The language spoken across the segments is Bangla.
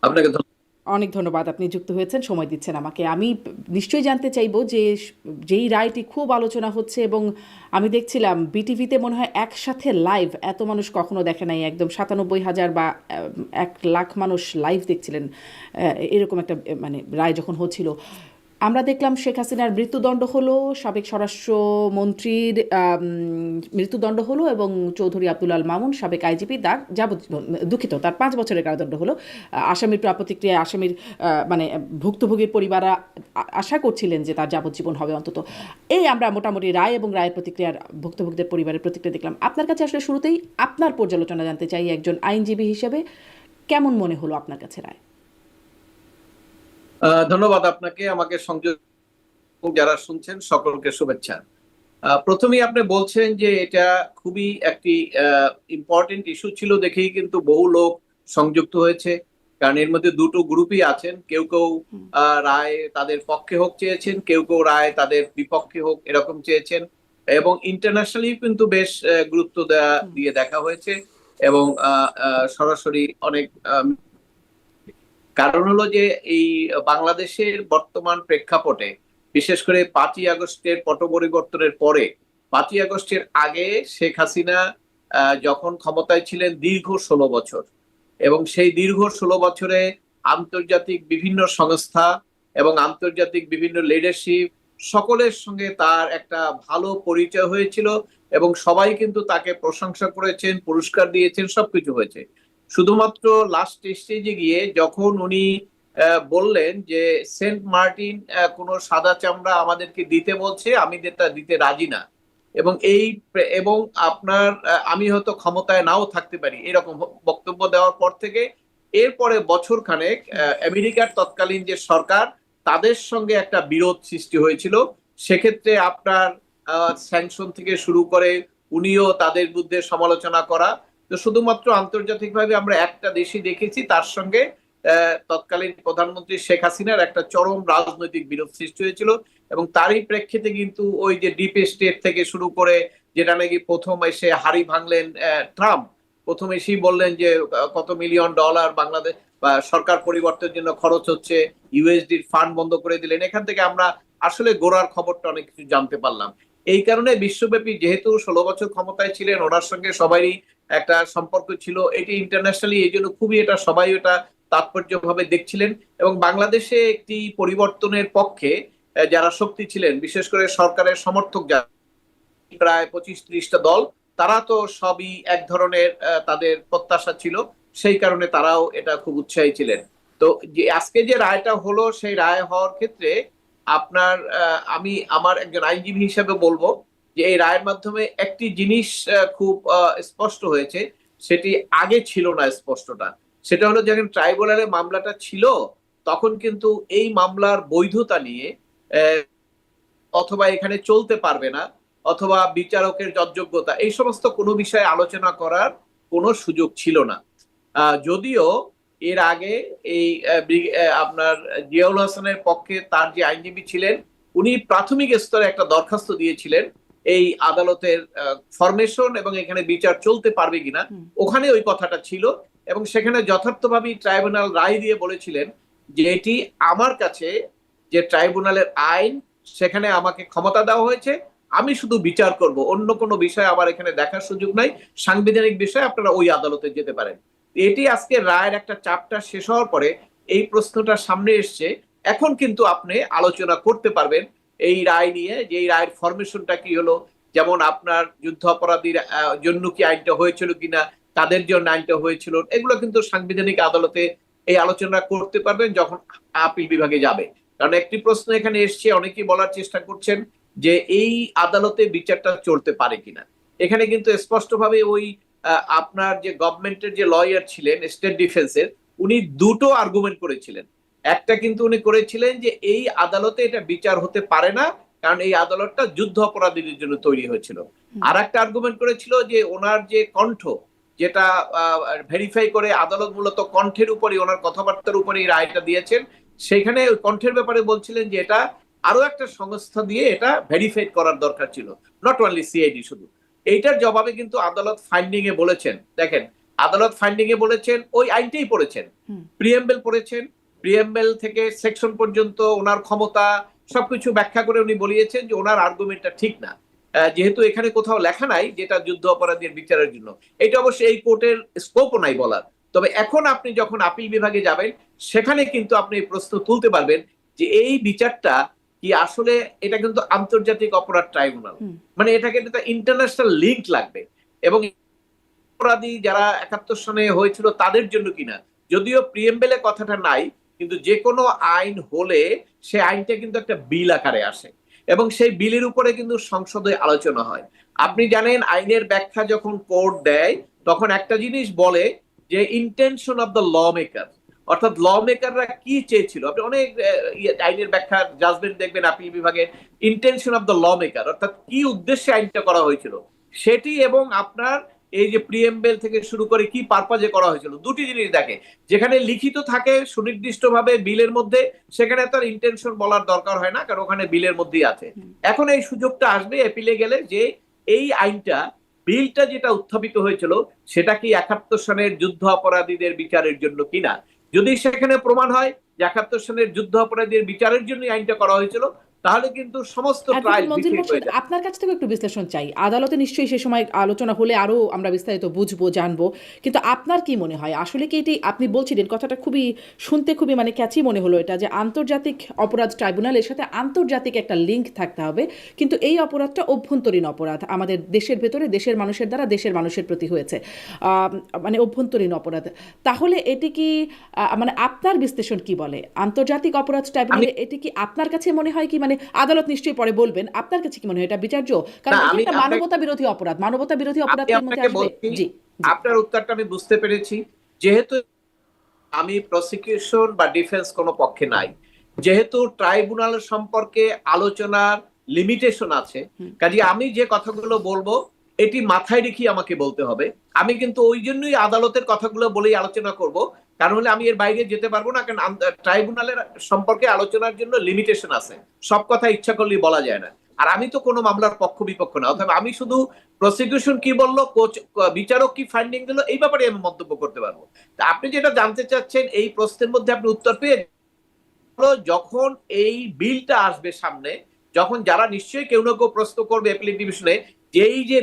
আপনাকে অনেক ধন্যবাদ, আপনি যুক্ত হয়েছেন, সময় দিচ্ছেন আমাকে। আমি নিশ্চয়ই জানতে চাইবো যে যেই রায়টি খুব আলোচনা হচ্ছে, এবং আমি দেখছিলাম বিটিভিতে মনে হয় একসাথে লাইভ এত মানুষ কখনো দেখে নাই, একদম 97,000 বা 1 লাখ মানুষ লাইভ দেখছিলেন এরকম একটা মানে রায় যখন হচ্ছিল। আমরা দেখলাম শেখ হাসিনার মৃত্যুদণ্ড হলো, সাবেক স্বরাষ্ট্রমন্ত্রীর মৃত্যুদণ্ড হলো, এবং চৌধুরী আব্দুল আল মামুন সাবেক আইজিপি তার যাবজ্জীবন, দুঃখিত, তার 5 বছরের কারাদণ্ড হলো। আসামির প্রতিক্রিয়ায় আসামির মানে ভুক্তভোগীর পরিবাররা আশা করছিলেন যে তার যাবজ্জীবন হবে অন্তত। এই আমরা মোটামুটি রায় এবং রায়ের প্রতিক্রিয়ার, ভুক্তভোগীদের পরিবারের প্রতিক্রিয়া দেখলাম। আপনার কাছে আসলে শুরুতেই আপনার পর্যালোচনা জানতে চাই একজন আইনজীবী হিসেবে, কেমন মনে হলো আপনার কাছে রায়? ধন্যবাদ আপনাকে, আমাকে সংযোগ, যারা শুনছেন সকলকে শুভেচ্ছা। প্রথমেই আপনি বলছেন যে এটা খুবই একটি ইম্পর্টেন্ট ইস্যু ছিল দেখেই কিন্তু বহু লোক সংযুক্ত হয়েছে, কারণ এর মধ্যে দুটো গ্রুপই আছেন। কেউ কেউ রায় তাদের পক্ষে হোক চেয়েছেন, কেউ কেউ রায় তাদের বিপক্ষে হোক এরকম চেয়েছেন, এবং ইন্টারন্যাশনালি কিন্তু বেশ গুরুত্ব দিয়ে দেখা হয়েছে, এবং সরাসরি অনেক কারণ হলো যে এই বাংলাদেশের বর্তমান প্রেক্ষাপটে, বিশেষ করে 5ই আগস্টের পট পরিবর্তনের পরে, 5ই আগস্টের আগে শেখ হাসিনা যখন ক্ষমতায় ছিলেন দীর্ঘ 16 বছর, এবং সেই দীর্ঘ 16 বছরে আন্তর্জাতিক বিভিন্ন সংস্থা এবং আন্তর্জাতিক বিভিন্ন লিডারশিপ সকলের সঙ্গে তার একটা ভালো পরিচয় হয়েছিল, এবং সবাই কিন্তু তাকে প্রশংসা করেছেন, পুরস্কার দিয়েছেন, সবকিছু হয়েছে। শুধুমাত্র লাস্ট স্টেজে গিয়ে যখন উনি বললেন যে সেন্ট মার্টিন কোনো সাদা চামড়া আমাদেরকে দিতে বলছে, আমি দিতে রাজি না, এবং আপনার আমি হয়তো ক্ষমতায় নাও থাকতে পারি, এরকম বক্তব্য দেওয়ার পর থেকে এরপরে বছর খানেক আমেরিকার তৎকালীন যে সরকার, তাদের সঙ্গে একটা বিরোধ সৃষ্টি হয়েছিল। সেক্ষেত্রে আপনার স্যাংশন থেকে শুরু করে উনিও তাদের বিরুদ্ধে সমালোচনা করা। তো শুধুমাত্র আন্তর্জাতিকভাবে আমরা একটা দেশই দেখেছি, তার সঙ্গে তৎকালীন প্রধানমন্ত্রী শেখ হাসিনার একটা চরম রাজনৈতিক বিরোধ সৃষ্টি হয়েছিল, এবং তারই প্রেক্ষিতে কিন্তু ওই যে ডিপ স্টেট থেকে শুরু করে, যেটা নাকি প্রথম এসে হাড়ি ভাঙলেন ট্রাম্প, প্রথম এসেই বললেন যে কত মিলিয়ন ডলার বাংলাদেশ বা সরকার পরিবর্তনের জন্য খরচ হচ্ছে, ইউএসডির ফান্ড বন্ধ করে দিলেন। এখান থেকে আমরা আসলে গোড়ার খবরটা অনেক কিছু জানতে পারলাম। এই কারণে বিশ্বব্যাপী, যেহেতু 16 বছর ক্ষমতায় ছিলেন, ওনার সঙ্গে সবারই একটা সম্পর্ক ছিল, এটি ইন্টারন্যাশনালি এই জন্য খুবই এটা সবাই এটা তাৎপর্যভাবে দেখছিলেন, এবং বাংলাদেশে একটি পরিবর্তনের পক্ষে যারা শক্তি ছিলেন, বিশেষ করে সরকারের সমর্থক যারা, প্রায় 25-30টা দল, তারা তো সবই এক ধরনের তাদের প্রত্যাশা ছিল, সেই কারণে তারাও এটা খুব উৎসাহী ছিলেন। তো যে আজকে যে রায়টা হলো, সেই রায় হওয়ার ক্ষেত্রে আপনার আমি আমার একজন আইনজীবী হিসেবে বলবো যে এই রায়ের মাধ্যমে একটি জিনিস খুব স্পষ্ট হয়েছে, সেটি আগে ছিল না স্পষ্টটা। সেটা হলো, যখন ট্রাইব্যুনালে মামলাটা ছিল, তখন কিন্তু এই মামলার বৈধতা নিয়ে অথবা এখানে চলতে পারবে না, অথবা বিচারকের যজ্ঞতা, এই সমস্ত কোনো বিষয়ে আলোচনা করার কোনো সুযোগ ছিল না। যদিও এর আগে এই আপনার জিয়াউল হাসানের পক্ষে তার যে আইনজীবী ছিলেন, উনি প্রাথমিক স্তরে একটা দরখাস্ত দিয়েছিলেন এই আদালতের ফরমেশন এবং এখানে বিচার চলতে পারবে কিনা, ওখানে ওই কথাটা ছিল, এবং সেখানে যথার্থভাবে ট্রাইব্যুনাল রায় দিয়ে বলেছিলেন যে এটি আমার কাছে, যে ট্রাইব্যুনালের আইন, সেখানে আমাকে ক্ষমতা দেওয়া হয়েছে, আমি শুধু বিচার করব, অন্য কোনো বিষয় আমার এখানে দেখার সুযোগ নাই, সাংবিধানিক বিষয়ে আপনারা ওই আদালতে যেতে পারেন। এটি আজকে রায়ের একটা চ্যাপ্টার শেষ হওয়ার পরে এই প্রশ্নটা সামনে এসছে, এখন কিন্তু আপনি আলোচনা করতে পারবেন এই রায় নিয়ে, যে এই রায়ের ফরমেশনটা কি হলো, যেমন আপনার যুদ্ধ অপরাধীর জন্য কি আইনটা হয়েছিল কিনা, তাদের জন্য আইনটা হয়েছিল, এগুলো কিন্তু সাংবিধানিক আদালতে এই আলোচনা করতে পারবেন যখন আপিল বিভাগে যাবে। কারণ একটি প্রশ্ন এখানে এসছে, অনেকেই বলার চেষ্টা করছেন যে এই আদালতে বিচারটা চলতে পারে কিনা। এখানে কিন্তু স্পষ্টভাবে ওই আপনার যে গভর্নমেন্টের যে লয়ার ছিলেন স্টেট ডিফেন্সের, উনি দুটো আর্গুমেন্ট করেছিলেন। একটা কিন্তু উনি করেছিলেন যে এই আদালতে এটা বিচার হতে পারে না, কারণ এই আদালতটা যুদ্ধ অপরাধীদের জন্য তৈরি হয়েছিল। আর একটা আর্গুমেন্ট করেছিল যে ওনার যে কণ্ঠ, যেটা ভেরিফাই করে আদালত মূলত কণ্ঠের উপরে, ওনার কথাবার্তার উপরে এই রায়টা দিয়েছেন, সেখানে ওই কণ্ঠের ব্যাপারে বলছিলেন যে এটা আরো একটা সংস্থা দিয়ে এটা ভেরিফাইড করার দরকার ছিল, নট অনলি সিআইডি শুধু। এইটার জবাবে কিন্তু আদালত ফাইন্ডিং এ বলেছেন, দেখেন আদালত ফাইন্ডিং এ বলেছেন ওই আইনটাই পড়েছেন, প্রিএমবেল পড়েছেন, প্রিএমবেল থেকে সেকশন পর্যন্ত ওনার ক্ষমতা সবকিছু ব্যাখ্যা করে উনি বলিয়েছেন যে ওনার আর্গুমেন্টটা ঠিক না, যেহেতু এখানে কোথাও লেখা নাই যেটা যুদ্ধ অপরাধীর বিচারের জন্য। এটা অবশ্যই এই কোর্টের স্কোপও নাই বলার। তবে এখন আপনি যখন আপিল বিভাগে যাবেন সেখানে কিন্তু আপনি এই প্রশ্ন তুলতে পারবেন যে এই বিচারটা কি আসলে, এটা কিন্তু আন্তর্জাতিক অপরাধ ট্রাইব্যুনাল, মানে এটাকে একটা ইন্টারন্যাশনাল লিঙ্ক লাগবে, এবং অপরাধী যারা 71 সনে হয়েছিল তাদের জন্য কিনা। যদিও প্রিএমবেলে কথাটা নাই, কিন্তু যে কোনো আইন হলে সে আইনটা কিন্তু একটা বিল আকারে আসে এবং সেই বিলের উপরে কিন্তু সংসদে আলোচনা হয়। আপনি জানেন আইনের ব্যাখ্যা যখন কোর্ট দেয় তখন একটা জিনিস বলে যে intention of the law maker, অর্থাৎ ল মেকাররা কি চেয়েছিল। আপনি অনেক আইনের ব্যাখ্যা জাজমেন্ট দেখবেন আপিল বিভাগের, intention of the law maker অর্থাৎ কি উদ্দেশ্যে আইনটা করা হয়েছিল সেটি, এবং আপনার এই যে প্রিএমবেল থেকে শুরু করে কি পারপাজে করা হয়েছিল, দুটি জিনিস দেখে। যেখানে লিখিত থাকে সুনির্দিষ্টভাবে বিলের মধ্যে, সেখানে তার ইন্টেনশন বলার দরকার হয় না, কারণ ওখানে বিলের মধ্যেই আছে। এখন এই সুযোগটা আসবে এপিলে গেলে যে এই আইনটা, বিলটা যেটা উত্থাপিত হয়েছিল সেটা কি 71 সনের যুদ্ধ অপরাধীদের বিচারের জন্য কিনা। যদি সেখানে প্রমাণ হয় যে 71 সনের যুদ্ধ অপরাধীদের বিচারের জন্য আইনটা করা হয়েছিল, তাহলে কিন্তু সমস্ত ট্রায়াল মঞ্জুর বিফল হয়ে মোর্শেদ, যায়। আপনার কাছ থেকে একটু বিশ্লেষণ চাই। আদালতে নিশ্চয়ই সে সময় আলোচনা হলে আরো আমরা বিস্তারিত বুঝবো, জানবো, কিন্তু আপনার কি মনে হয় আসলে কি এটি, আপনি বলছিলেন কথাটা খুবই শুনতে খুবই মানে ক্যাচি মনে হলো এটা, যে আন্তর্জাতিক অপরাধ ট্রাইব্যুনালের সাথে আন্তর্জাতিক একটা লিঙ্ক থাকতে হবে, কিন্তু এই অপরাধটা অভ্যন্তরীণ অপরাধ, আমাদের দেশের ভেতরে দেশের মানুষের দ্বারা দেশের মানুষের প্রতি হয়েছে, মানে অভ্যন্তরীণ অপরাধ। তাহলে এটি কি মানে আপনার বিশ্লেষণ কি বলে আন্তর্জাতিক অপরাধ ট্রাইব্যুনালে, এটি কি আপনার কাছে মনে হয় কি, মানে আদালত নিশ্চয়ই পরে বলবেন, আপনার কাছে কি মনে হয় এটা বিচার্য? কারণ না, এটা আমি একটা মানবতা বিরোধী অপরাধ, মানবতা বিরোধী অপরাধের মধ্যে আপনাকে আসবে। বলছি, জি, জি। আপনার উত্তরটা আমি বুঝতে পেরেছি। যেহেতু আমি প্রসিকিউশন বা ডিফেন্স কোনো পক্ষে নাই, যেহেতু ট্রাইব্যুনাল সম্পর্কে আলোচনার লিমিটেশন আছে, কাজে আমি যে কথাগুলো বলবো এটি মাথায় রেখে আমাকে বলতে হবে। আমি কিন্তু ওই জন্যই আদালতের কথাগুলো বলেই আলোচনা করব, কারণ হলে আমি এর বাইরে যেতে পারবো না, কারণ ট্রাইব্যুনালের সম্পর্কে আলোচনার জন্য লিমিটেশন আছে, সব কথা ইচ্ছা করলেই বলা যায় না। আর আমি তো কোনো মামলার পক্ষ বিপক্ষ না, অথবা আমি শুধু প্রসিকিউশন কি বললো, বিচারক কি ফাইন্ডিং দিল, এই ব্যাপারে আমি মন্তব্য করতে পারবো। তা আপনি যেটা জানতে চাচ্ছেন এই প্রশ্নের মধ্যে আপনি উত্তর পেয়ে, যখন এই বিলটা আসবে সামনে, যখন যারা নিশ্চয়ই কেউ না কেউ প্রশ্ন করবে অ্যাপিলেট ডিভিশনে যে এই যে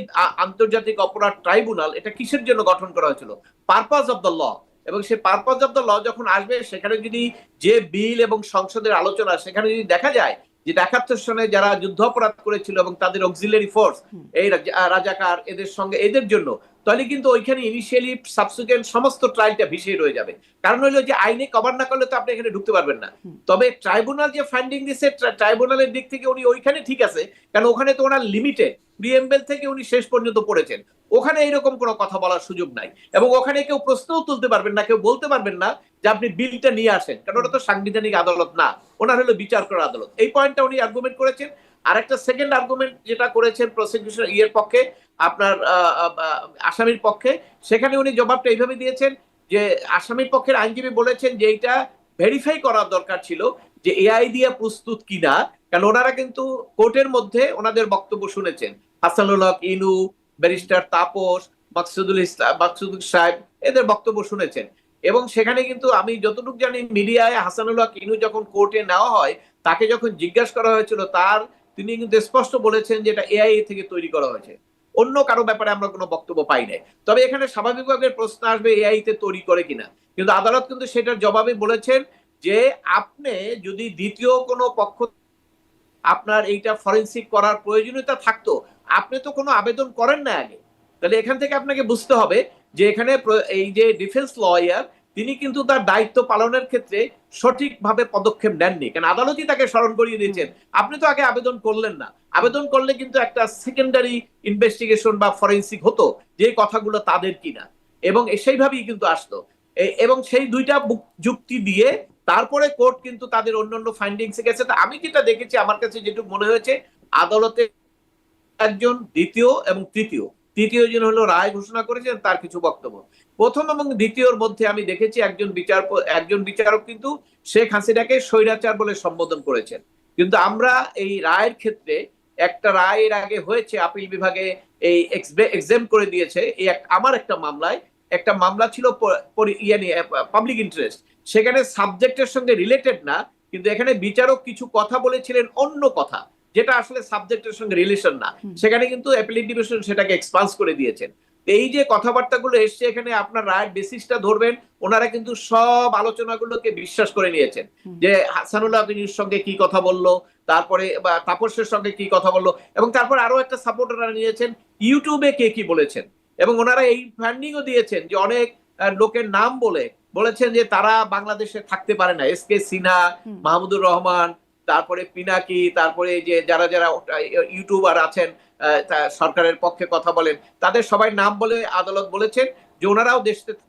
আন্তর্জাতিক অপরাধ ট্রাইব্যুনাল এটা কিসের জন্য গঠন করা হয়েছিল, পারপাস অফ দ্য ল, এবং সে পারপাস অফ দ্য ল যখন আসবে সেখানে যদি যে বিল এবং সংসদের আলোচনা সেখানে যদি দেখা যায় যে 71 সনে যারা যুদ্ধ অপরাধ করেছিল এবং তাদের অক্সিলারি ফোর্স এই রাজাকার এদের সঙ্গে এদের জন্য, তাহলে কিন্তু ওইখানে ইনিশিয়ালি সাবসিকুয়েন্ট সমস্ত ট্রায়ালটা ভিসিয়ে রয়ে যাবে। কারণ হলো যে আইনে কভার না করলে তো আপনি এখানে ঢুকতে পারবেন না। তবে ট্রাইব্যুনাল যে ফাইন্ডিং দিচ্ছে ট্রাইব্যুনালের দিক থেকে উনি ওইখানে ঠিক আছে, কারণ ওখানে তো ওনার লিমিটেড, প্রিএমবেল থেকে উনি শেষ পর্যন্ত পড়েছেন, ওখানে এরকম কোনো কথা বলার সুযোগ নাই, এবং ওখানে কেউ প্রশ্নও তুলতে পারবেন না, কেউ বলতে পারবেন না যে আপনি বিলটা নিয়ে আসেন, কারণ ওটা তো সাংবিধানিক আদালত না, ওনার হলো বিচার করার আদালত। এই পয়েন্টটা উনি আর্গুমেন্ট করেছেন। আর একটা সেকেন্ড আর্গুমেন্ট যেটা করেছেন প্রসিকিউশন ইয়ের পক্ষে, আপনার আসামির পক্ষে, সেখানে উনি জবাবটা এইভাবে দিয়েছেন যে আসামির পক্ষের আইনজীবী বলেছেন যে এইটা ভেরিফাই করার দরকার ছিল যে এআই দিয়ে প্রস্তুত কিনা, কারণ ওনারা কিন্তু কোর্টের মধ্যে ওনাদের বক্তব্য শুনেছেন, হাসানুল হক ইনু, ব্যারিস্টার তাপস, মাকসুদুল সাহেব, এদের বক্তব্য শুনেছেন। এবং সেখানে কিন্তু আমি যতটুকু জানি মিডিয়ায় হাসানুল হক ইনু যখন কোর্টে নেওয়া হয় তাকে যখন জিজ্ঞাসা করা হয়েছিল তিনি কিন্তু স্পষ্ট বলেছেন যে এটা এআই থেকে তৈরি করা হয়েছে, অন্য কারো ব্যাপারে আমরা কোনো বক্তব্য পাই নাই। তবে এখানে স্বাভাবিকভাবে প্রশ্ন আসবে এআই তে তৈরি করে কিনা, কিন্তু আদালত কিন্তু সেটার জবাবে বলেছেন যে আপনি যদি দ্বিতীয় কোনো পক্ষ আপনার এইটা ফরেনসিক করার প্রয়োজনীয়তা থাকতো, আপনি তো কোনো আবেদন করেন না আগে, তাহলে এখান থেকে আপনাকে বুঝতে হবে যে এখানে এই যে ডিফেন্স লয়ার তিনি কিন্তু তার দায়িত্ব পালনের ক্ষেত্রে সঠিকভাবে পদক্ষেপ নেননি, কারণ আদালতই তাকে স্মরণ করিয়ে দিয়েছেন আপনি তো আগে আবেদন করলেন না, আবেদন করলে কিন্তু একটা সেকেন্ডারি ইনভেস্টিগেশন বা ফরেনসিক হতো যে কথাগুলো তাদের কিনা, এবং সেইভাবেই কিন্তু আসতো। এবং সেই দুইটা যুক্তি দিয়ে তারপরে কোর্ট কিন্তু তাদের অন্যান্য ফাইন্ডিংসে গেছে। আমি যেটা দেখেছি আমার কাছে যেটুকু মনে হয়েছে, আদালতে একজন দ্বিতীয় এবং তৃতীয় জন হলো রায় ঘোষণা করেছেন তার কিছু বক্তব্য, প্রথম এবং দ্বিতীয়র মধ্যে আমি দেখেছি একজন বিচারক কিন্তু শেখ হাসিনাকে স্বৈরাচার বলে সম্বোধন করেছেন। কিন্তু আমরা এই রায়ের ক্ষেত্রে একটা রায়ের আগে হয়েছে আপিল বিভাগে এই এক্সেম করে দিয়েছে, এই আমার একটা মামলায় একটা মামলা ছিল পাবলিক ইন্টারেস্ট, সেখানে সাবজেক্টের সঙ্গে রিলেটেড না, কিন্তু এখানে বিচারক কিছু কথা বলেছিলেন অন্য কথা যেটা আসলে সাবজেক্টের সঙ্গে রিলেশন না, সেখানে কিন্তু অ্যাপিলেট ডিভিশন সেটাকে এক্সপান্স করে দিয়েছেন। এই যে কথাবার্তাগুলো এসছে এখানে আপনার রায়ের বেসিসটা ধরবেন, ওনারা কিন্তু সব আলোচনাগুলোকে বিশ্বাস করে নিয়েছেন যে হাসানুল্লাহ আবিদির সঙ্গে কি কথা বললো, তারপরে তাপসের সঙ্গে কি কথা বললো, এবং তারপর আরো একটা সাপোর্ট ওনারা নিয়েছেন ইউটিউবে কে কি বলেছেন, এবং ওনারা এই ফান্ডিংও দিয়েছেন যে অনেক লোকের নাম বলেছেন যে তারা বাংলাদেশে থাকতে পারে না, এস কে সিনহা, মাহমুদুর রহমান, তারপরে পিনাকি, তারপরে যে যারা যারা ইউটিউবার আছেন সরকারের পক্ষে কথা বলেন, তাদের সবাই নাম বলে আদালত বলেছেন যে ওনারাও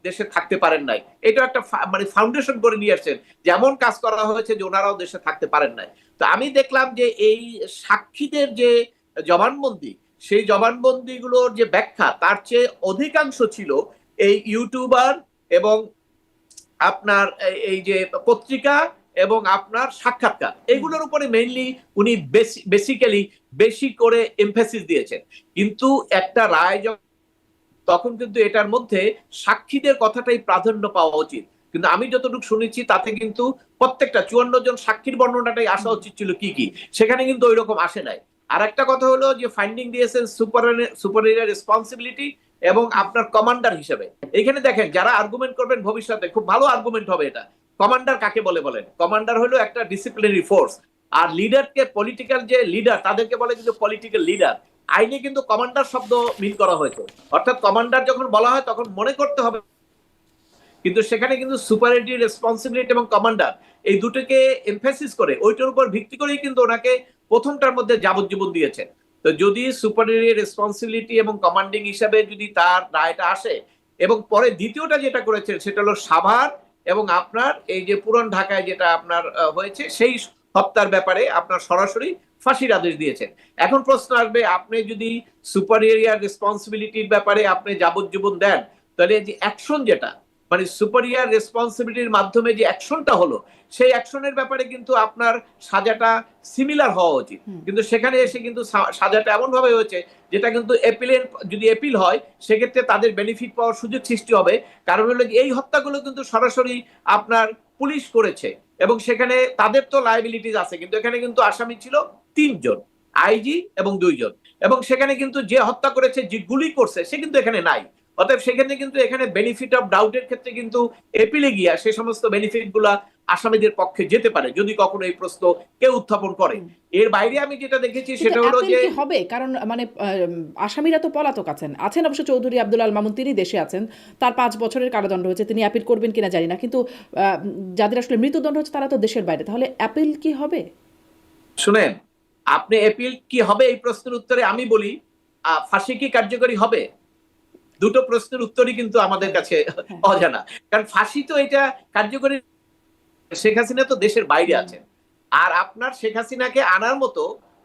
দেশে থাকতে পারেন নাই। এটা একটা মানে ফাউন্ডেশন করে নিয়ে আসছেন, যেমন কাজ করা হয়েছে যে ওনারাও দেশে থাকতে পারেন নাই। তো আমি দেখলাম যে এই সাক্ষীদের যে জবানবন্দি, সেই জবানবন্দি গুলোর যে ব্যাখ্যা তার চেয়ে অধিকাংশ ছিল এই ইউটিউবার এবং আপনার এই যে পত্রিকা এবং আপনার সাক্ষাৎকার, এগুলোর উপরে মেইনলি উনি বেসিক্যালি বেশি করে এমফাসিস দিয়েছেন। কিন্তু একটা রায় তখন কিন্তু এটার মধ্যে সাক্ষীদের কথাটাই প্রাধান্য পাওয়া উচিত, কিন্তু আমি যতটুকু শুনেছি তাতে কিন্তু প্রত্যেকটা 54 জন সাক্ষীর বর্ণনাটাই আসা উচিত ছিল কি কি, সেখানে কিন্তু ওই রকম আসে নাই। আর একটা কথা হলো যে ফাইন্ডিং দিয়েছেন সুপারিয়র রেসপন্সিবিলিটি এবং আপনার কমান্ডার হিসেবে। এখানে দেখেন যারা আর্গুমেন্ট করবেন ভবিষ্যতে খুব ভালো আর্গুমেন্ট হবে এটা। কমান্ডার কাকে বলেন? কমান্ডার হলো একটা ডিসিপ্লিনারি ফোর্স, আর লিডারকে পলিটিক্যাল যে লিডার তাদেরকে বলে কিন্তু পলিটিক্যাল লিডার। আইনে কিন্তু কমান্ডার শব্দ মিন করা হয়েছে, অর্থাৎ কমান্ডার যখন বলা হয় তখন মনে করতে হবে, কিন্তু সেখানে কিন্তু সুপারিয়রিটি রেসপন্সিবিলিটি এবং কমান্ডার এই দুটোকে এমফাসিস করে ওইটার উপর ভিত্তি করেই কিন্তু ওনাকে প্রথমটার মধ্যে যাবজ্জীবন দিয়েছেন। তো যদি সুপারিয়রি রেসপন্সিবিলিটি এবং কমান্ডিং হিসাবে যদি তার রায়টা আসে, এবং পরে দ্বিতীয়টা যেটা করেছেন সেটা হলো সাভার এবং আপনার এই যে পুরান ঢাকায় যেটা আপনার হয়েছে সেই হত্যার ব্যাপারে আপনার সরাসরি ফাঁসির আদেশ দিয়েছেন। এখন প্রশ্ন আসবে, আপনি যদি সুপারিয়র রেসপন্সিবিলিটির ব্যাপারে আপনি যাবজ্জীবন দেন, তাহলে যে অ্যাকশন যেটা মানে সুপারিয়র রেসপন্সিবিলিটির মাধ্যমে যে অ্যাকশনটা হলো, সেই অ্যাকশনের ব্যাপারে কিন্তু আপনার সাজাটা সিমিলার হওয়া উচিত, কিন্তু সেখানে এসে কিন্তু সাজাটা এমন ভাবে হয়েছে যেটা কিন্তু যদি এপিল হয় সেক্ষেত্রে তাদের বেনিফিট পাওয়ার সুযোগ সৃষ্টি হবে। কারণ হলো এই হত্যাগুলো কিন্তু সরাসরি আপনার পুলিশ করেছে এবং সেখানে তাদের তো লায়াবিলিটিস আছে, কিন্তু এখানে কিন্তু আসামি ছিল 3 জন, আইজি এবং 2 জন, এবং সেখানে কিন্তু যে হত্যা করেছে, যে গুলি করছে সে কিন্তু এখানে নাই। অতএব সেখানে কিন্তু এখানে বেনিফিট অফ ডাউটের ক্ষেত্রে কিন্তু এপিলে গিয়া সে সমস্ত বেনিফিট গুলা আসামিদের পক্ষে যেতে পারে যদি কখনো এই প্রশ্ন কেউ উত্থাপন করে। এর বাইরে আমি যেটা দেখেছি সেটা হলো যে হবে, কারণ মানে আসামিরা তো পলাতক আছেন অবশ্য চৌধুরী আব্দুল আল মামুন তিনি দেশে আছেন, তার 5 বছরের কারাদণ্ড হয়েছে, তিনি অ্যাপিল করবেন কিনা জানি না, কিন্তু যাদের আসলে মৃত্যুদণ্ড হচ্ছে তারা তো দেশের বাইরে, তাহলে অ্যাপিল কি হবে? শুনেন, আপনি অ্যাপিল কি হবে এই প্রশ্নের উত্তরে আমি বলি ফাঁসি কি কার্যকরী হবে? দুটো প্রশ্নের উত্তরই কিন্তু আমাদের কাছে অজানা, কারণ ফাঁসি তো এটা কার্যকরী, শেখ হাসিনা তো দেশের বাইরে আছেন, আর আপনার শেখ হাসিনাকে আনার মতো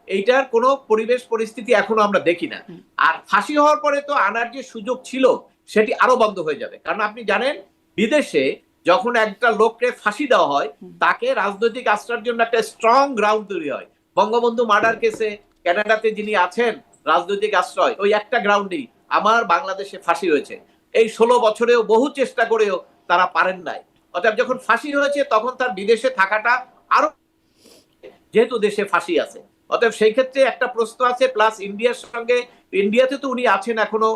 এইটার কোনো পরিবেশ পরিস্থিতি এখনো আমরা দেখি না। আর ফাঁসি হওয়ার পরে তো আনার যে সুযোগ ছিল সেটি আরো বন্ধ হয়ে যাবে, কারণ আপনি জানেন বিদেশে যখন একটা লোককে ফাঁসি দেওয়া হয় তাকে রাজনৈতিক আশ্রয়ের জন্য একটা স্ট্রং গ্রাউন্ড তৈরি হয়। বঙ্গবন্ধু মার্ডার কেসে কানাডাতে যিনি আছেন রাজনৈতিক আশ্রয়, ওই একটা গ্রাউন্ডেই আমার বাংলাদেশে ফাঁসি হয়েছে। এই 16 বছরেও বহু চেষ্টা করেও তারা পারেন নাই। অর্থাৎ যখন ফাঁসি হয়েছে তখন তার বিদেশে থাকাটা আরো, যেহেতু দেশে ফাঁসি আছে, অতএব সেই ক্ষেত্রে একটা প্রশ্ন আছে। প্লাস ইন্ডিয়ার সঙ্গে, ইন্ডিয়াতে তো উনি আছেন এখনো,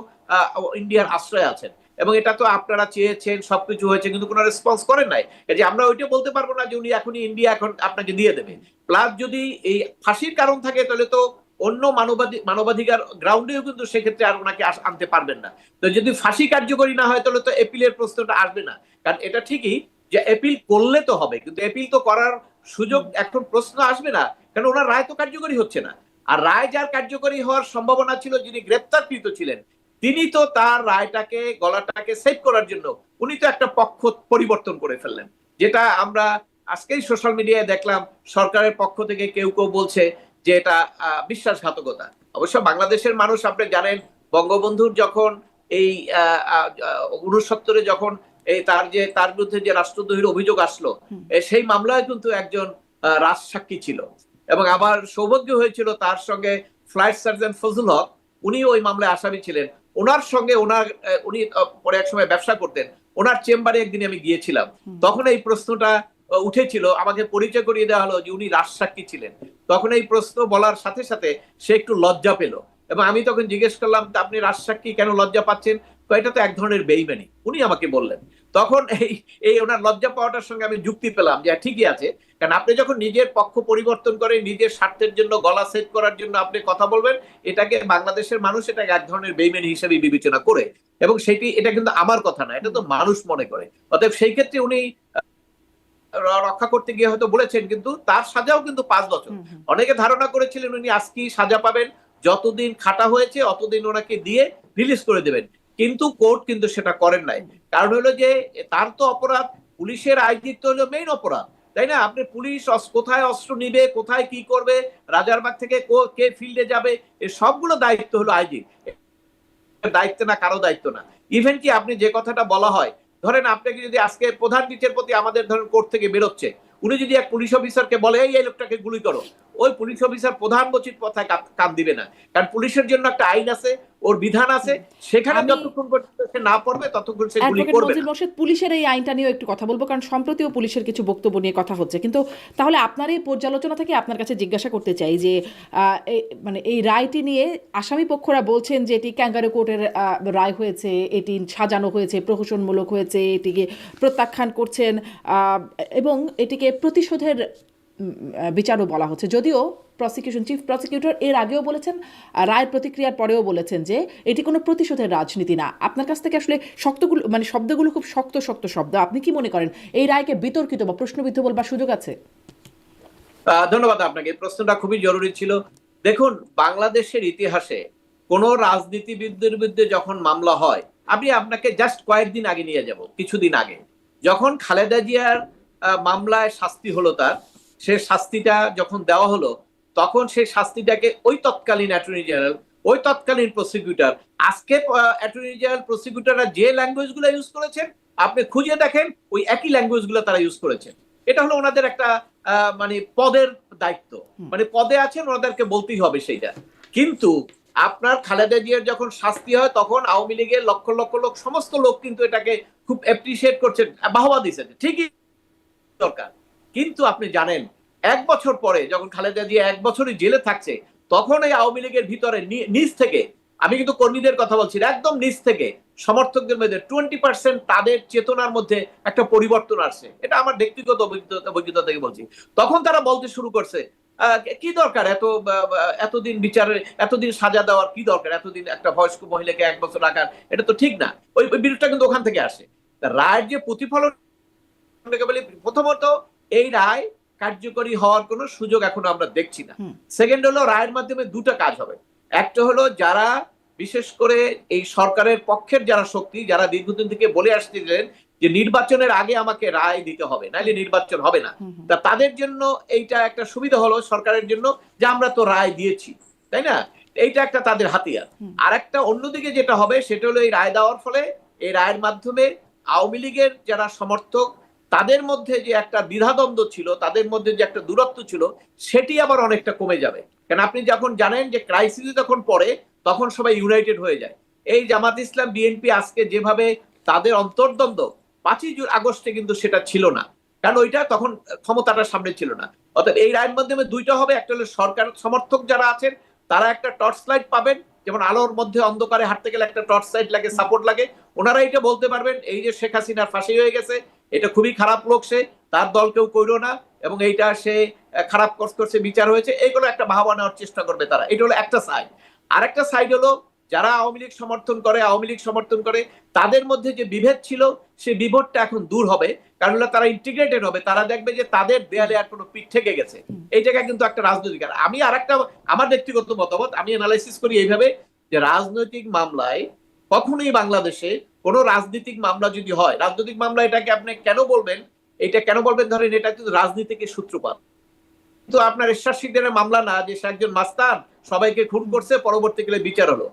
ইন্ডিয়ার আশ্রয় আছেন, এবং এটা তো আপনারা চেয়েছেন, সবকিছু হয়েছে, কিন্তু কোনো রেসপন্স করেন নাই, যে আমরা ওইটা বলতে পারবো না যে উনি এখনই ইন্ডিয়া এখন আপনাকে দিয়ে দেবে। প্লাস যদি এই ফাঁসির কারণ থাকে তাহলে তো অন্য মানবাধিকার গ্রাউন্ডেও কিন্তু সেক্ষেত্রে আর ওনাকে আনতে পারবেন না। তো যদি ফাঁসি কার্যকরী না হয় তাহলে তো এপিলের প্রশ্নটা আসবে না, কারণ এটা ঠিকই যে এপিল করলে তো হবে, কিন্তু এপিল তো করার সুযোগ এখন প্রশ্ন আসবে না, কারণ ওনার রায় তো কার্যকরী হচ্ছে না। আর রায় যার কার্যকরী হওয়ার সম্ভাবনা ছিল, যিনি গ্রেপ্তারকৃত ছিলেন, তিনি তো তার রায়টাকে, গলাটাকে সেভ করার জন্য উনি তো একটা পক্ষ পরিবর্তন করে ফেললেন, যেটা আমরা আজকেই সোশ্যাল মিডিয়ায় দেখলাম সরকারের পক্ষ থেকে কেউ কেউ বলছে যে এটা বিশ্বাসঘাতকতা। অবশ্য বাংলাদেশের মানুষ আপনি জানেন, বঙ্গবন্ধুর যখন এই 69 যখন এই তার বিরুদ্ধে যে রাষ্ট্রদ্রোহীর অভিযোগ আসলো, সেই মামলায় কিন্তু একজন রাজসাক্ষী ছিল, এবং আমার সৌভাগ্য হয়েছিল তার সঙ্গে ফ্লাইট সার্জন ফজল হক, উনি ওই মামলায় আসামি ছিলেন। ওনার সঙ্গে উনি পরে এক সময় ব্যবসা করতেন, ওনার চেম্বারে একদিন আমি গিয়েছিলাম, তখন এই প্রশ্নটা উঠেছিল, আমাকে পরিচয় করিয়ে দেওয়া হলো যে উনি রাজসাক্ষী ছিলেন। তখন এই প্রশ্ন বলার সাথে সাথে সে একটু লজ্জা পেল, এবং আমি তখন জিজ্ঞেস করলাম, তা আপনি রাজসাক্ষী কেন লজ্জা পাচ্ছেন? এটা তো এক ধরনের বেইমানি, উনি আমাকে বললেন। তখন এই ওনার লজ্জা পাওয়াটার সঙ্গে আমি যুক্তি পেলাম যে ঠিকই আছে, কারণ আপনি যখন নিজের পক্ষ পরিবর্তন করে নিজের স্বার্থের জন্য গলা সেট করার জন্য আপনি কথা বলবেন, এটাকে বাংলাদেশের মানুষ এটাকে এক ধরনের বেইমানি হিসেবে বিবেচনা করে, এবং এটা কিন্তু আমার কথা না, এটা তো মানুষ মনে করে। অতএব সেই ক্ষেত্রে উনি রক্ষা করতে গিয়ে হয়তো বলেছেন, কিন্তু তার সাজাও কিন্তু 5 বছর। অনেকে ধারণা করেছিলেন উনি আজকেই সাজা পাবেন, যতদিন খাটা হয়েছে অতদিন ওনাকে দিয়ে রিলিজ করে দেবেন, কিন্তু কোর্ট কিন্তু সেটা করেন নাই। কারণ হলো যে তার তো অপরাধ, পুলিশের আইজির তো হলো মেইন অপরাধ, তাই না? আপনি পুলিশ কোথায় অস্ত্র নিবে, কোথায় কি করবে, রাজারবাগ থেকে কে ফিল্ডে যাবে, এই সবগুলো দায়িত্ব হলো আইজি, দায়িত্ব না, কারো দায়িত্ব না। ইভেন কি আপনি যে কথাটা বলা হয়, ধরেন আপনাকে যদি আজকে প্রধান বিচারপতি আমাদের ধরেন কোর্ট থেকে বেরোচ্ছে, উনি যদি এক পুলিশ অফিসারকে বলে এই লোকটাকে গুলি করো, ওই পুলিশ অফিসার প্রধান বচিত কথায় কান দিবে না, কারণ পুলিশের জন্য একটা আইন আছে, ওর বিধান আছে, সেখানে যতক্ষণ পর্যন্ত সে না পড়বে ততক্ষণ সে গুলি করবে না। পুলিশের এই আইনটা নিয়েও একটু কথা বলবো, কারণ সম্প্রতিও পুলিশের কিছু বক্তব্য নিয়ে কথা হচ্ছে। কিন্তু তাহলে আপনার এই পর্যালোচনা থেকে আপনার কাছে জিজ্ঞাসা করতে চাই যে মানে এই রায়টি নিয়ে আসামি পক্ষরা বলছেন যে এটি ক্যাঙ্গারু কোর্টের রায় হয়েছে, এটি সাজানো হয়েছে, প্রহসনমূলক হয়েছে, এটিকে প্রত্যাখ্যান করছেন এবং এটিকে প্রতিশোধের বিচারও বলা হচ্ছে। যদিও চিফ প্রসিকিউটর এর আগেও বলেছেন, রায়ের প্রতিক্রিয়ার পরেও বলেছেন যে এটি কোনো প্রতিশোধের রাজনীতি না। আপনার কাছ থেকে আসলে শব্দগুলো খুব শক্ত শব্দ। আপনি কি মনে করেন এই রায়কে বিতর্কিত বা প্রশ্নবিদ্ধ বলবার সুযোগ আছে? ধন্যবাদ আপনাকে, এই প্রশ্নটা খুবই জরুরি ছিল। দেখুন, বাংলাদেশের ইতিহাসে কোন রাজনীতিবিদদের বিরুদ্ধে যখন মামলা হয়, আমি আপনাকে জাস্ট কয়েকদিন আগে নিয়ে যাব, কিছুদিন আগে যখন খালেদা জিয়ার মামলায় শাস্তি হলো, তার সে শাস্তিটা যখন দেওয়া হলো, তখন সেই শাস্তিটাকে ওই তৎকালীন অ্যাটর্নি জেনারেল, ওই তৎকালীন প্রসিকিউটর, আজকে অ্যাটর্নি জেনারেল প্রসিকিউটররা যে ল্যাঙ্গুয়েজ গুলো ইউজ করেছেন, আপনি খুঁজে দেখেন ওই একই ল্যাঙ্গুয়েজ গুলো তারা ইউজ করেছেন। এটা হলো ওনাদের একটা মানে পদের দায়িত্ব, মানে পদে আছেন, ওনাদেরকে বলতেই হবে সেইটা। কিন্তু আপনার খালেদা জিয়ার যখন শাস্তি হয়, তখন আওয়ামী লীগের লক্ষ লক্ষ লোক, সমস্ত লোক কিন্তু এটাকে খুব অ্যাপ্রিসিয়েট করছেন, বাহবা দিচ্ছেন, ঠিকই দরকার। কিন্তু আপনি জানেন, 1 বছর পরে যখন খালেদা জিয়া 1 বছরই জেলে থাকছে, তখন এই আওয়ামী লীগের ভিতরে নিচ থেকে, আমি কিন্তু কর্মীদের কথা বলছি, একদম নিচ থেকে সমর্থকদের মধ্যে 20% তাদের চেতনার মধ্যে একটা পরিবর্তন আসছে। এটা আমার ব্যক্তিগত অভিজ্ঞতা থেকে বলছি। তখন তারা বলতে শুরু করছে, কি দরকার এতদিন বিচারে, এতদিন সাজা দেওয়ার কি দরকার, এতদিন একটা বয়স্ক মহিলাকে 1 বছর রাখার, এটা তো ঠিক না। ওই বিরোধটা কিন্তু ওখান থেকে আসে। রায়ের যে প্রতিফলন, প্রথমত এই রায় কার্যকরী হওয়ার কোনো সুযোগ এখনো আমরা দেখছি না। সেকেন্ড হলো, রায়ের মাধ্যমে দুটো কাজ হবে। একটা হলো, যারা বিশেষ করে এই সরকারের পক্ষের যারা শক্তি, যারা দীর্ঘদিন থেকে বলে আসছিলেন যে নির্বাচনের আগে আমাকে রায় দিতে হবে, নাইলে নির্বাচন হবে না, তা তাদের জন্য এইটা একটা সুবিধা হলো সরকারের জন্য, যে আমরা তো রায় দিয়েছি, তাই না? এইটা একটা তাদের হাতিয়ার। আর একটা অন্যদিকে যেটা হবে, সেটা হলো এই রায় দেওয়ার ফলে, এই রায়ের মাধ্যমে আওয়ামী লীগের যারা সমর্থক, তাদের মধ্যে যে একটা দ্বিধাদ্বন্দ্ব ছিল, তাদের মধ্যে যে একটা দূরত্ব ছিল, সেটি আবার অনেকটা কমে যাবে। কারণ আপনি যখন জানেন যে ক্রাইসিস যখন পড়ে, তখন সবাই ইউনাইটেড হয়ে যায়। এই জামাত ইসলাম, বিএনপি আজকে যেভাবে তাদের অন্তর্দ্বন্দ্ব, 5ই আগস্টে কিন্তু সেটা ছিল না, কারণ ওইটা তখন ক্ষমতাটার সামনে ছিল না। অর্থাৎ এই রায়ের মাধ্যমে দুইটা হবে, একটা হলো সরকার সমর্থক যারা আছেন তারা একটা টর্চ লাইট পাবেন, যেমন আলোর মধ্যে অন্ধকারে হাঁটতে গেলে একটা টর্চ লাইট লাগে, সাপোর্ট লাগে, ওনারা এটা বলতে পারবেন এই যে শেখ হাসিনার ফাঁসি হয়ে গেছে, এটা খুবই খারাপ লোক, সে, তার দল কেউ কইরো না, এবং এইটা সে খারাপ করছে, বিচার হয়েছে, এইগুলো একটা বাহবা নেওয়ার চেষ্টা করবে তারা। এটা হলো একটা সাইড। আর একটা সাইড হলো, যারা আওয়ামী লীগ সমর্থন করে, তাদের মধ্যে যে বিভেদ ছিল, সেই বিভেদটা এখন দূর হবে, কারণ তারা ইন্টিগ্রেটেড হবে, তারা দেখবে যে তাদের দেয়ালে আর কোনো পিঠ থেকে গেছে। এই জায়গায় কিন্তু একটা রাজনৈতিক, আমি আর একটা আমার ব্যক্তিগত মতামত, আমি অ্যানালাইসিস করি এইভাবে, যে রাজনৈতিক মামলায় কখনোই বাংলাদেশে কোন রাজনৈতিক মামলা যদি হয়, রাজনৈতিক মামলা এটাকে আপনি কেন বলবেন, এটা কেন বলবেন, ধরেন এটা কিন্তু রাজনীতিকে সূত্রপাত, কিন্তু আপনার এরশাদ শিকদারের মামলা না, যে সে একজন মাস্তান, সবাইকে খুন করছে, পরবর্তীকালে বিচার হলো।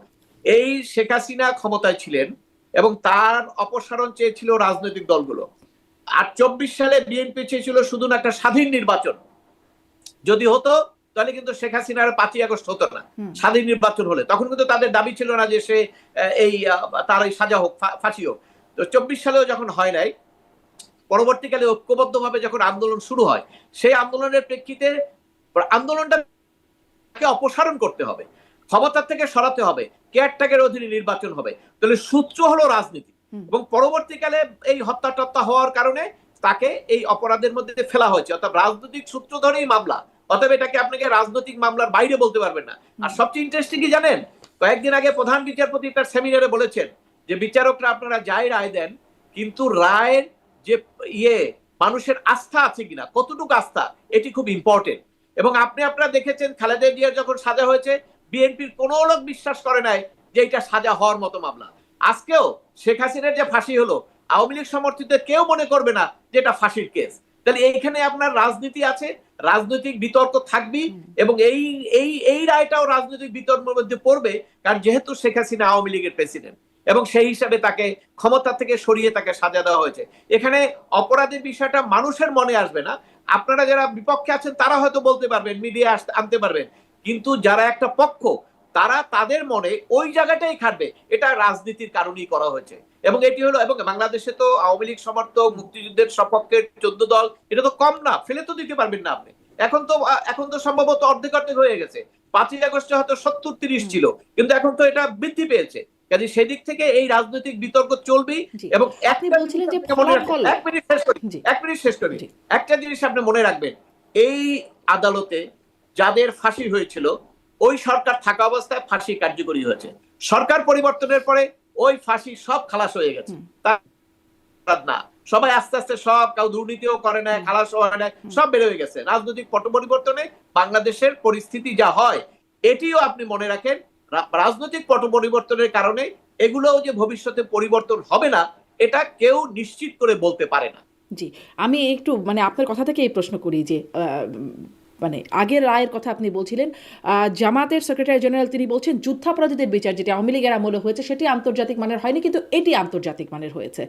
এই শেখ হাসিনা ক্ষমতায় ছিলেন এবং তার অপসারণ চেয়েছিল রাজনৈতিক দলগুলো। আর 24 সালে বিএনপি চেয়েছিল শুধু একটা স্বাধীন নির্বাচন, যদি হতো তাহলে কিন্তু শেখ হাসিনার 5ই আগস্ট হতো না। স্বাধীন নির্বাচন হলে তখন কিন্তু তাদের দাবি ছিল না যে সে এই তার এই সাজা হোক, ফাঁসি হোক। তো 24 সালেও যখন হয় নাই, পরবর্তীকালে ঐক্যবদ্ধভাবে যখন আন্দোলন শুরু হয়, সেই আন্দোলনের প্রেক্ষিতে আন্দোলনটাকে অপসারণ করতে হবে, ক্ষমতার থেকে সরাতে হবে, কেয়ারটেকারের অধীনে নির্বাচন হবে। তাহলে সূত্র হলো রাজনীতি। এবং পরবর্তীকালে এই হত্যা হওয়ার কারণে তাকে এই অপরাধের মধ্যে ফেলা হয়েছে, অর্থাৎ রাজনৈতিক সূত্র ধরেই মামলা। অতএব এটাকে আপনাকে রাজনৈতিক মামলার বাইরে বলতে পারবেন না। আর সবচেয়ে ইন্টারেস্টিং কি জানেন, কয়েকদিন আগে প্রধান বিচারপতি তার সেমিনারে বলেছেন যে বিচারকরা আপনারা যাই রায় দেন, কিন্তু রায়ের যে মানুষের আস্থা আছে কিনা, কতটুকু আস্থা, এটি খুব ইম্পর্টেন্ট। এবং আপনারা দেখেছেন খালেদা জিয়ার যখন সাজা হয়েছে, বিএনপির কোনো লোক বিশ্বাস করে নাই যে এটা সাজা হওয়ার মতো মামলা। আজকেও শেখ হাসিনার যে ফাঁসি হলো, আওয়ামী লীগ সমর্থিত কেউ মনে করবে না যে এটা ফাঁসির কেস। তাহলে এইখানে আপনার রাজনীতি আছে, রাজনৈতিক বিতর্ক থাকবেই, এবং এই রায়টাও রাজনৈতিক বিতর্কের মধ্যে পড়বে, কারণ যেহেতু শেখ হাসিনা আওয়ামী লীগের প্রেসিডেন্ট এবং সেই হিসাবে তাকে ক্ষমতা থেকে সরিয়ে তাকে সাজা দেওয়া হয়েছে। এখানে অপরাধের বিষয়টা মানুষের মনে আসবে না। আপনারা যারা বিপক্ষে আছেন তারা হয়তো বলতে পারবেন, মিডিয়া আনতে পারবেন, কিন্তু যারা একটা পক্ষ তারা তাদের মনে ওই জায়গাটাই খাটবে, এটা রাজনীতির কারণেই করা হয়েছে। এবং এটি হলো, এবং বাংলাদেশে তো আওয়ামী লীগ সমর্থক, মুক্তিযুদ্ধের সপক্ষের 14 দল, এটা তো কম না, ফেলে তো দিতে পারবেন না আপনি। এখন তো সম্ভবত অর্ধেক হয়ে গেছে। 5ই আগস্টে হয়তো 70-30 ছিল, কিন্তু এখন তো এটা বৃদ্ধি পেয়েছে। কাজে সেদিক থেকে এই রাজনৈতিক বিতর্ক চলবেই। এবং আপনি বলছিলেন যে এক মিনিট শেষ করি। একটা জিনিস আপনি মনে রাখবেন, এই আদালতে যাদের ফাঁসি হয়েছিল ওই সরকার থাকা অবস্থায় ফাঁসি কার্যকরী হয়েছে। সরকার পরিবর্তনের পরে ওই ফাঁসি সব খালাস হয়ে গেছে। না, সবাই আস্তে আস্তে সব, কেউ দুর্নীতিও করে না, খালাস হয় না, সব বের হয়ে গেছে। রাজনৈতিক পট পরিবর্তনে বাংলাদেশের পরিস্থিতি যা হয়, এটিও আপনি মনে রাখেন, রাজনৈতিক পট পরিবর্তনের কারণে এগুলোও যে ভবিষ্যতে পরিবর্তন হবে না, এটা কেউ নিশ্চিত করে বলতে পারে না। জি, আমি একটু মানে আপনার কথা থেকে এই প্রশ্ন করি যে মানে আগের রায়ের কথা আপনি বলছিলেন, জামাতের সেক্রেটারি জেনারেল তিনি বলছেন যুদ্ধাপরাধীদের বিচার যেটি আওয়ামী লীগের আমলে হয়েছে সেটি আন্তর্জাতিক মানের হয়নি, কিন্তু এটি আন্তর্জাতিক মানের হয়েছে।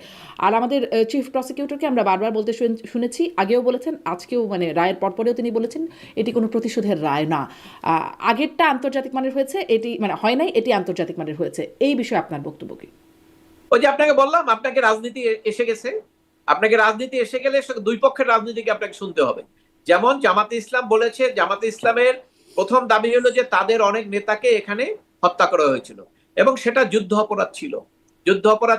আর আমাদের চিফ প্রসিকিউটরকে আমরা বারবার বলতে শুনেছি, আগেও বলেছেন, আজকেও মানে রায়ের পরপরেও তিনি বলেছেন এটি কোনো প্রতিশোধের রায় না, আগেরটা আন্তর্জাতিক মানের হয়েছে, এটি মানে হয় নাই, এটি আন্তর্জাতিক মানের হয়েছে। এই বিষয়ে আপনার বক্তব্য কি? ওই যে আপনাকে বললাম, আপনাকে রাজনীতি এসে গেছে, আপনাকে রাজনীতি এসে গেলে দুই পক্ষের রাজনীতিকে আপনাকে শুনতে হবে। যেমন জামাতে ইসলাম বলেছে, জামাতে ইসলামের প্রথম দাবি হলো যে তাদের অনেক নেতাকে এখানে হত্যা করা হয়েছিল এবং সেটা যুদ্ধ অপরাধ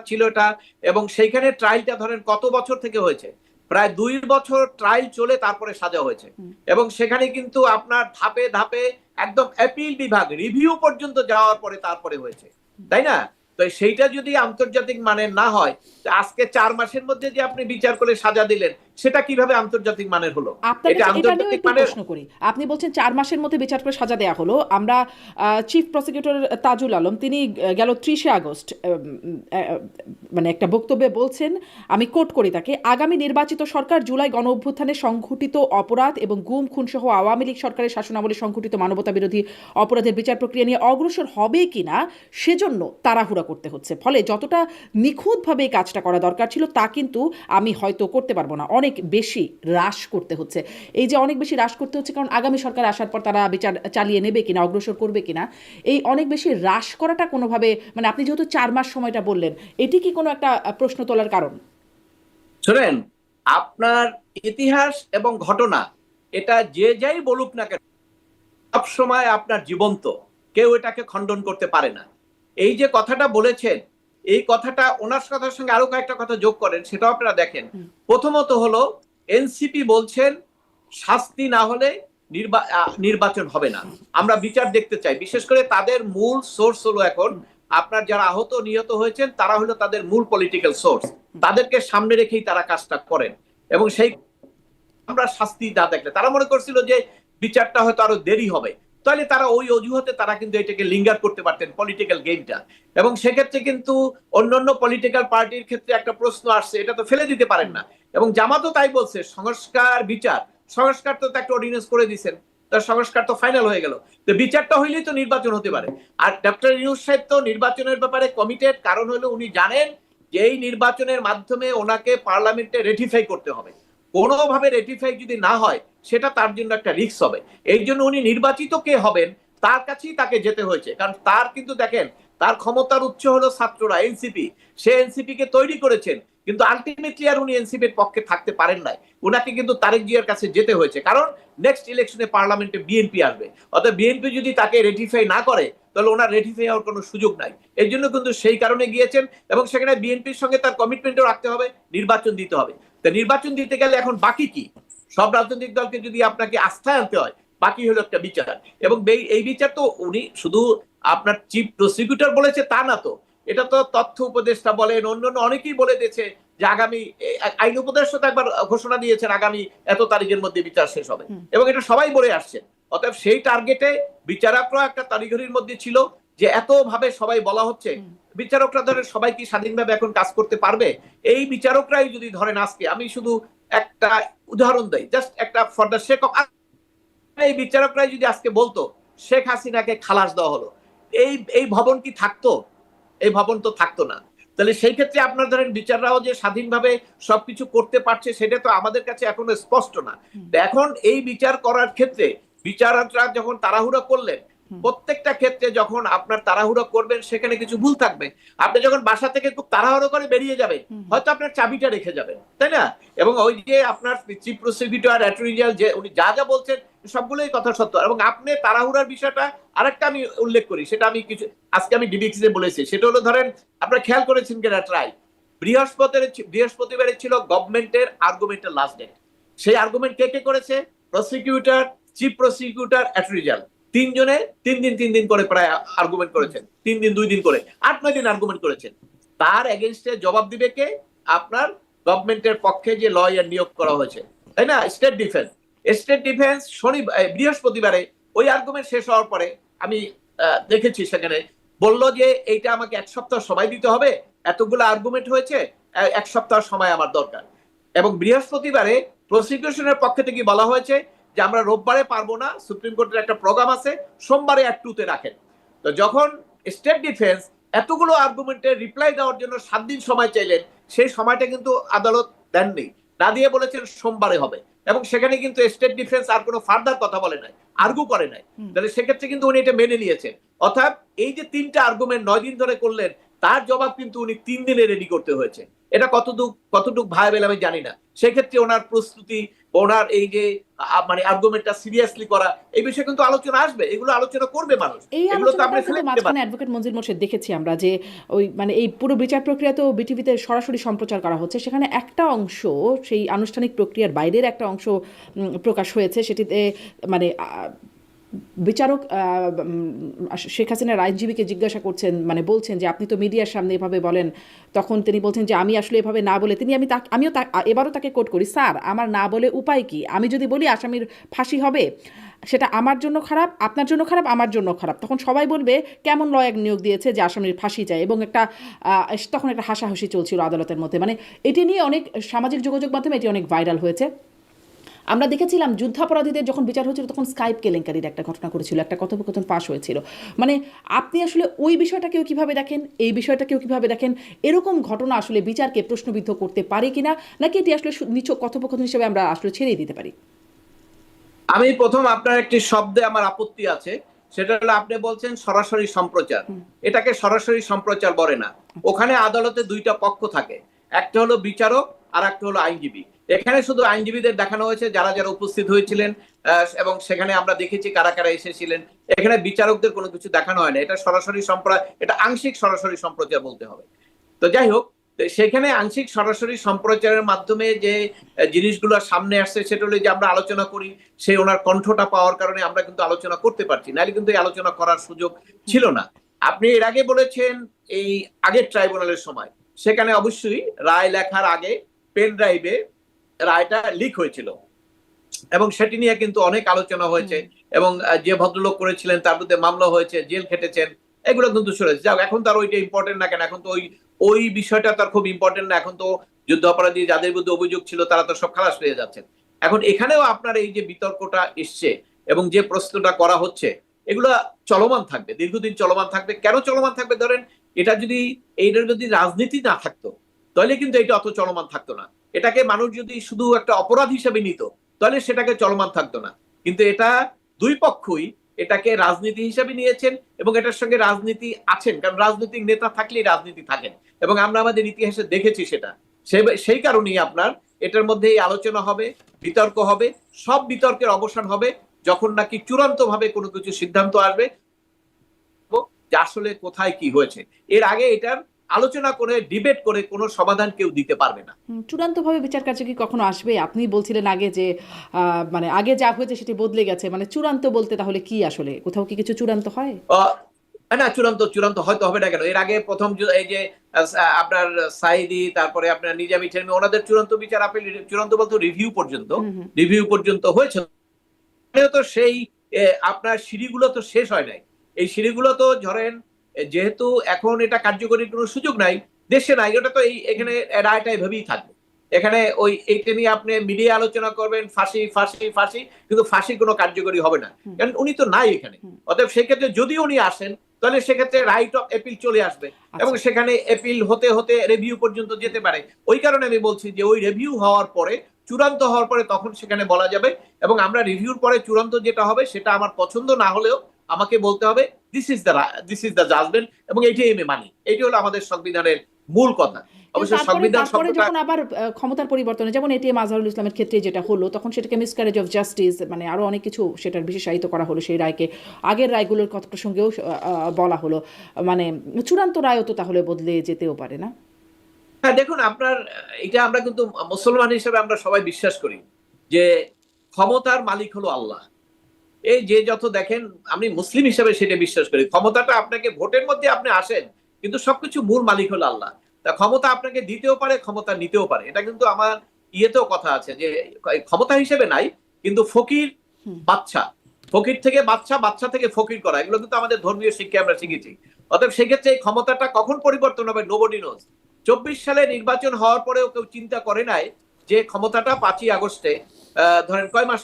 ছিল এটা। এবং সেইখানে ট্রায়ালটা ধরেন কত বছর থেকে হয়েছে, প্রায় 2 বছর ট্রায়াল চলে তারপরে সাজা হয়েছে। এবং সেখানে কিন্তু আপনার ধাপে ধাপে একদম অ্যাপিল বিভাগ রিভিউ পর্যন্ত যাওয়ার পরে তারপরে হয়েছে, তাই না? তো সেইটা যদি আন্তর্জাতিক মানের না হয়, আজকে 4 মাসের মধ্যে যে আপনি বিচার করে সাজা দিলেন, সেটা কিভাবে আন্তর্জাতিক মানের হলো? এটা আন্তর্জাতিক মানের প্রশ্ন করি। আপনি বলছেন 4 মাসের মধ্যে বিচার করে সাজা দেয়া হলো। আমরা চিফ প্রসিকিউটর তাজুল আলম তিনি গেল 30 আগস্ট মানে একটা বক্তব্যে বলছেন, আমি কোট করি তাকে, আগামী নির্বাচিত সরকার জুলাই গণ অভ্যুত্থানে সংঘটিত অপরাধ এবং গুম খুন সহ আওয়ামী লীগ সরকারের শাসনামলে সংঘটিত মানবতা বিরোধী অপরাধের বিচার প্রক্রিয়া নিয়ে অগ্রসর হবে কিনা সেজন্য তাড়াহুড়া করতে হচ্ছে। ফলে যতটা নিখুঁতভাবে এই কাজটা করা দরকার ছিল তা কিন্তু আমি হয়তো করতে পারবো না, অনেক বেশি হ্রাস করতে হচ্ছে। এই যে অনেক বেশি হ্রাস করতে হচ্ছে কারণ আগামী সরকার আসার পর তারা বিচার চালিয়ে নেবে কিনা, অগ্রসর করবে কিনা, এই অনেক বেশি হ্রাস করাটা কোনোভাবে মানে আপনি যেহেতু 4 মাস সময়টা বললেন, এটি কি কোনো একটা প্রশ্ন তোলার কারণ? শুনেন, আপনার ইতিহাস এবং ঘটনা এটা যে যাই বলুক না কেন, সব সময় আপনার জীবন্ত, কেউ এটাকে খণ্ডন করতে পারে না। এই যে কথাটা বলেছেন, এই কথাটা ওনার কথার সঙ্গে আরো কয়েকটা কথা যোগ করেন, সেটাও আপনারা দেখেন। প্রথমত হলো এনসিপি বলছেন শাস্তি না হলে নির্বাচন হবে না, আমরা বিচার দেখতে চাই। বিশেষ করে তাদের মূল সোর্স হলো এখন আপনার যারা আহত নিহত হয়েছেন তারা হলো তাদের মূল পলিটিক্যাল সোর্স, তাদেরকে সামনে রেখেই তারা কাজটা করেন। এবং সেই আমরা শাস্তি না দেখলে তারা মনে করছিল যে বিচারটা হয়তো আরো দেরি হবে, তাহলে তারা ওই অজুহাতে তারা কিন্তু এটাকে লিঙ্গার করতে পারতেন পলিটিক্যাল গেমটা। এবং সেক্ষেত্রে কিন্তু অন্যান্য পলিটিক্যাল পার্টির ক্ষেত্রে একটা প্রশ্ন আসছে, এটা তো ফেলে দিতে পারেন না। এবং জামাতও তাই বলছে, সংস্কার বিচার, সংস্কার তো একটা অর্ডিন্যান্স করে দিয়েছেন, তার সংস্কার তো ফাইনাল হয়ে গেল, তো বিচারটা হইলেই তো নির্বাচন হতে পারে। আর ডক্টর ইউনূস সাহেব তো নির্বাচনের ব্যাপারে কমিটেড, কারণ হলো উনি জানেন যে এই নির্বাচনের মাধ্যমে ওনাকে পার্লামেন্টে রেটিফাই করতে হবে। কোনোভাবে রেটিফাই যদি না হয় সেটা তার জন্য একটা রিস্ক হবে। এই জন্য উনি নির্বাচিত কে হবেন তার কাছেই তাকে যেতে হয়েছে, কারণ তার কিন্তু দেখেন তার ক্ষমতার উৎস হলো ছাত্ররা, এনসিপি। সে এনসিপি কে তৈরি করেছেন, কিন্তু আলটিমেটলি আর উনি এনসিপির পক্ষে থাকতে পারেন নাই। উনাকে কিন্তু তারেক জিয়ার কাছে যেতে হয়েছে, কারণ নেক্সট ইলেকশনে পার্লামেন্টে বিএনপি আসবে। অর্থাৎ বিএনপি যদি তাকে রেটিফাই না করে তাহলে ওনার রেটিফাই হওয়ার কোনো সুযোগ নাই। এর জন্য কিন্তু সেই কারণে গিয়েছেন, এবং সেখানে বিএনপির সঙ্গে তার কমিটমেন্টও রাখতে হবে, নির্বাচন দিতে হবে। তো নির্বাচন দিতে গেলে এখন বাকি কি? সব রাজনৈতিক দলকে যদি আপনাকে আস্থায় আনতে হয়, বাকি হলো একটা বিচার। এবং এই বিচার তো উনি শুধু আপনার চিফ প্রসিকিউটর বলেছে তা না তো, এটা তো তথ্য উপদেষ্টা বলেন, অন্যান্য অনেকেই বলে দিয়েছে যে আগামী আইন উপদেষ্টা তো একবার ঘোষণা দিয়েছেন আগামী এত তারিখের মধ্যে বিচার শেষ হবে, এবং এটা সবাই বলে আসছেন। অতএব সেই টার্গেটে বিচারকরা একটা তারিখের মধ্যে ছিল, যে এত ভাবে সবাই বলা হচ্ছে বিচারকরা ধরেন সবাই কি স্বাধীনভাবে এখন কাজ করতে পারবে? এই বিচারকরাই যদি ধরেন আজকে, আমি শুধু একটা উদাহরণ দেই, জাস্ট একটা ফর দ্য সেক অফ, এই বিচারকরাই যদি আজকে বলতো শেখ হাসিনাকে খালাস দেওয়া হলো, এই এই ভবন কি থাকতো? এই ভবন তো থাকতো না। তাহলে সেই ক্ষেত্রে আপনার ধরেন বিচাররাও যে স্বাধীনভাবে সবকিছু করতে পারছে সেটা তো আমাদের কাছে এখনো স্পষ্ট না। এখন এই বিচার করার ক্ষেত্রে বিচারকরা যখন তাড়াহুড়া করলেন, প্রত্যেকটা ক্ষেত্রে যখন আপনার তাড়াহুড়ো করবেন সেখানে কিছু ভুল থাকবে। আপনি যখন বাসা থেকে খুব তাড়াহুড়ো করে বেরিয়ে যাবেন, হয়তো আপনার চাবিটা রেখে যাবেন, তাই না? এবং ওই যে আপনার চিফ প্রসিকিউটর, অ্যাটর্নি জেনারেল যে উনি যা যা বলছেন সবগুলোই কথা সত্য। এবং আপনি তাড়াহুড়ার বিষয়টা আরেকটা আমি উল্লেখ করি, সেটা আমি কিছু আজকে আমি ডিবিসিতে বলেছি, সেটা হলো ধরেন আপনারা খেয়াল করেছেন কিনা ট্রাই, বৃহস্পতিবারে ছিল গভর্নমেন্টের আর্গুমেন্টের লাস্ট ডেট। সেই আর্গুমেন্ট কে কে করেছে? Prosecutor, chief prosecutor, attorney general, তিনজনে 3 দিন করে প্রায় আর্গুমেন্ট করেছেন, 3 দিন 2 দিন করে 8-9 দিন আর্গুমেন্ট করেছেন। তার এগেইনস্টে জবাব দিবে কে? আপনার গভর্নমেন্টের পক্ষে যে লয়ার নিয়োগ করা হয়েছে, তাই না? স্টেট ডিফেন্স বৃহস্পতিবারে ওই আর্গুমেন্ট শেষ হওয়ার পরে আমি দেখেছি সেখানে বলল যে এইটা আমাকে 1 সপ্তাহ সময় দিতে হবে, এতগুলো আর্গুমেন্ট হয়েছে, 1 সপ্তাহ সময় আমার দরকার। এবং বৃহস্পতিবারে প্রসিকিউশনের পক্ষ থেকে বলা হয়েছে যে আমরা রোববারে পারবো না, সুপ্রিম কোর্টের একটা প্রোগ্রাম আছে, সোমবারে অ্যাক্ট 2 তে রাখেন। তো যখন স্টেট ডিফেন্স এতগুলো আর্গুমেন্টের রিপ্লাই দেওয়ার জন্য 7 দিন সময় চাইলেন, সেই সময়টা কিন্তু আদালত দেননি, না দিয়ে বলেছেন সোমবারে হবে। এবং সেখানে কিন্তু স্টেট ডিফেন্স আর কোনো ফার্দার কথা বলে নাই, আর্গু করে নাই। তাহলে সেক্ষেত্রে কিন্তু উনি এটা মেনে নিয়েছেন। অর্থাৎ এই যে 3টা আর্গুমেন্ট 9 দিন ধরে করলেন, তার জবাব কিন্তু উনি 3 দিনে রেডি করতে হয়েছে। এটা কতটুক ভায়াবেল আমি জানি না। সেক্ষেত্রে ওনার প্রস্তুতি, ওনার এই যে মানে আর্গুমেন্টটা সিরিয়াসলি করা, এই বিষয়ে কিন্তু আলোচনা আসবে, এগুলো আলোচনা করবে মানুষ। এই এগুলো তো আলোচনাটা আপনি কিন্তু ফেলে দিতে মাঝখানে পারেন। অ্যাডভোকেট মঞ্জিল মোর্শেদ দেখেছি আমরা যে ওই মানে এই পুরো বিচার প্রক্রিয়া তো বিটিভিতে সরাসরি সম্প্রচার করা হচ্ছে, সেখানে একটা অংশ সেই আনুষ্ঠানিক প্রক্রিয়ার বাইরের একটা অংশ প্রকাশ হয়েছে, সেটিতে মানে বিচারক শেখ হাসিনার আইনজীবীকে জিজ্ঞাসা করছেন, মানে বলছেন যে আপনি তো মিডিয়ার সামনে এভাবে বলেন, তখন তিনি বলছেন যে আমি আসলে এভাবে না বলে আমিও এবারও তাকে কোট করি, স্যার আমার না বলে উপায় কি? আমি যদি বলি আসামির ফাঁসি হবে, সেটা আমার জন্য খারাপ, আপনার জন্য খারাপ, আমার জন্য খারাপ। তখন সবাই বলবে কেমন লয়ার নিয়োগ দিয়েছে যে আসামির ফাঁসি চায়, এবং তখন একটা হাসাহাসি চলছিল আদালতের মধ্যে। মানে এটি নিয়ে অনেক সামাজিক যোগাযোগ মাধ্যমে এটি অনেক ভাইরাল হয়েছে। আমরা দেখেছিলাম যুদ্ধাপরাধীদের যখন বিচার হয়েছিল তখন স্কাইপ কেলেঙ্কারির একটা ঘটনা করেছিল, একটা কথোপকথন পাশ হয়েছিল। মানে আপনি আসলে ওই বিষয়টাকেও কিভাবে দেখেন, এই বিষয়টাকেও কিভাবে দেখেন? এরকম ঘটনা আসলে বিচারকে প্রশ্নবিদ্ধ করতে পারে কিনা, নাকি এটি আসলে নিছক কথোপকথন হিসেবে আমরা আসলে ছেড়ে দিতে পারি? আমি প্রথম আপনার একটি শব্দে আমার আপত্তি আছে, সেটা হলো আপনি বলছেন সরাসরি সম্প্রচার। এটাকে সরাসরি সম্প্রচার বলে না। ওখানে আদালতে 2টা পক্ষ থাকে, একটা হলো বিচারক আর একটা হলো আইনজীবী। এখানে শুধু আইনজীবীদের দেখানো হয়েছে যারা যারা উপস্থিত হয়েছিলেন, এবং সেখানে আমরা দেখেছি কারা কারা এসেছিলেন। এখানে বিচারকদের কোনো কিছু দেখানো হয় না। এটা সরাসরি এটা আংশিক সরাসরি সম্প্রচার বলতে হবে। তো যাই হোক, সেখানে আংশিক সরাসরি সম্প্রচারের মাধ্যমে যে জিনিসগুলো সামনে আসছে সেটা হলো যে আমরা আলোচনা করি, সেই ওনার কণ্ঠটা পাওয়ার কারণে আমরা কিন্তু আলোচনা করতে পারছি, নাহলে কিন্তু এই আলোচনা করার সুযোগ ছিল না। আপনি এর আগে বলেছেন এই আগের ট্রাইব্যুনালের সময়, সেখানে অবশ্যই রায় লেখার আগে পেন ড্রাইভে রায়টা লিক হয়েছিল, এবং সেটি নিয়ে কিন্তু অনেক আলোচনা হয়েছে, এবং যে ভদ্রলোক করেছিলেন তার বিরুদ্ধে মামলা হয়েছে, জেল খেটেছেন, এগুলো কিন্তু শুনেছি। যাক, এখন তার ওইটা ইম্পর্টেন্ট না কেন, এখন তো ওই বিষয়টা তার খুব ইম্পর্টেন্ট না। এখন তো যুদ্ধ অপরাধী যাদের বিরুদ্ধে অভিযোগ ছিল তারা তো সব খালাস পেয়ে যাচ্ছেন। এখন এখানেও আপনার এই যে বিতর্কটা এসছে এবং যে প্রশ্নটা করা হচ্ছে, এগুলো চলমান থাকবে, দীর্ঘদিন চলমান থাকবে। কেন চলমান থাকবে? ধরেন এইটা যদি রাজনীতি না থাকতো তাহলে কিন্তু এটা অত চলমান থাকতো না। এটাকে মানুষ যদি শুধু একটা অপরাধ হিসেবে নিত তাহলে সেটাকে চলমান থাকতো না। কিন্তু এটা দুই পক্ষই এটাকে রাজনীতি হিসেবে নিয়েছেন এবং এটার সঙ্গে রাজনীতি আছেন, কারণ রাজনৈতিক নেতা থাকলেই রাজনীতি থাকেন এবং আমরা আমাদের ইতিহাসে দেখেছি সেটা। সেই কারণেই আপনার এটার মধ্যে এই আলোচনা হবে, বিতর্ক হবে, সব বিতর্কের অবসান হবে যখন নাকি চূড়ান্ত ভাবে কোনো কিছু সিদ্ধান্ত আসবে যে আসলে কোথায় কি হয়েছে। এর আগে এটার আলোচনা করে ডিবেট করে কোনো সমাধান কেউ দিতে পারবে না। চূড়ান্তভাবে বিচার কার্য কি কখনো আসবে? আপনি বলছিলেন আগে যে মানে আগে যা হয়েছে সেটি বদলে গেছে, মানে চূড়ান্ত বলতে তাহলে কি আসলে কোথাও কি কিছু চূড়ান্ত হয়? না, চূড়ান্ত হয়তো হবে না কেন। এর আগে প্রথম এই যে আপনার সাইদি, তারপরে আপনার নিজামী ছেলে, ওনাদের চূড়ান্ত বিচার আপিল, চূড়ান্ত বলতে রিভিউ পর্যন্ত হয়েছে। তো সেই আপনার সিঁড়িগুলো তো শেষ হয় নাই। এই সিঁড়িগুলো তো ধরেন যেহেতু এখন এটা কার্যকরী কোনো সুযোগ নাই, দেশে নাই, ওটা তো এখানে রায়টা এভাবেই থাকবে। এখানে ওই এইটা নিয়ে আপনি মিডিয়া আলোচনা করবেন ফাঁসি ফাঁসি ফাঁসি, কিন্তু ফাঁসি কোনো কার্যকরী হবে না, কারণ উনি তো নাই এখানে। অতএব সেক্ষেত্রে যদি উনি আসেন তাহলে সেক্ষেত্রে রাইট অফ এপিল চলে আসবে এবং সেখানে এপিল হতে হতে রিভিউ পর্যন্ত যেতে পারে। ওই কারণে আমি বলছি যে ওই রিভিউ হওয়ার পরে, চূড়ান্ত হওয়ার পরে তখন সেখানে বলা যাবে এবং আমরা রিভিউর পরে চূড়ান্ত যেটা হবে সেটা আমার পছন্দ না হলেও আমাকে বলতে হবে দিস ইজ দ্য জাজমেন্ট এবং এইটাই আমি মানি। এটি হলো আমাদের সংবিধানের মূল কথা। অবশ্য সংবিধান তারপরে যখন আবার ক্ষমতার পরিবর্তনে, যেমন এটিএম আজহারুল ইসলামের ক্ষেত্রে যেটা হলো, তখন সেটাকে মিসক্যারেজ অফ জাস্টিস, মানে আরো অনেক কিছু সেটার বিশেষায়িত করা হলো সেই রায়কে। আগের রায়গুলোর কথা প্রসঙ্গেও বলা হলো, মানে চূড়ান্ত রায়ও তো তাহলে বদলে যেতেও পারে না? হ্যাঁ, দেখুন আপনার এটা আমরা কিন্তু মুসলমান হিসেবে আমরা সবাই বিশ্বাস করি যে ক্ষমতার মালিক হলো আল্লাহ। এই যে যত দেখেন, আমি মুসলিম হিসেবে সেটা বিশ্বাস করি। ক্ষমতাটা আপনাকে ভোটের মধ্যে আপনি আসেন, কিন্তু সবকিছু মূল মালিক হলো আল্লাহ। তা ক্ষমতা আপনাকে দিতেও পারে, ক্ষমতা নিতেও পারে। এটা কিন্তু আমার ইয়েতেও কথা আছে যে ক্ষমতা হিসেবে নাই, কিন্তু ফকির বাচ্চা, ফকির থেকে বাচ্চা, বাচ্চা থেকে ফকির করা, এগুলো কিন্তু আমাদের ধর্মীয় শিক্ষায় আমরা শিখেছি। অতএব সেক্ষেত্রে এই ক্ষমতাটা কখন পরিবর্তন হবে নোবডি নোজ। 24 সালে নির্বাচন হওয়ার পরেও কেউ চিন্তা করে নাই যে ক্ষমতাটা 5ই আগস্টে ধরেন কয় মাস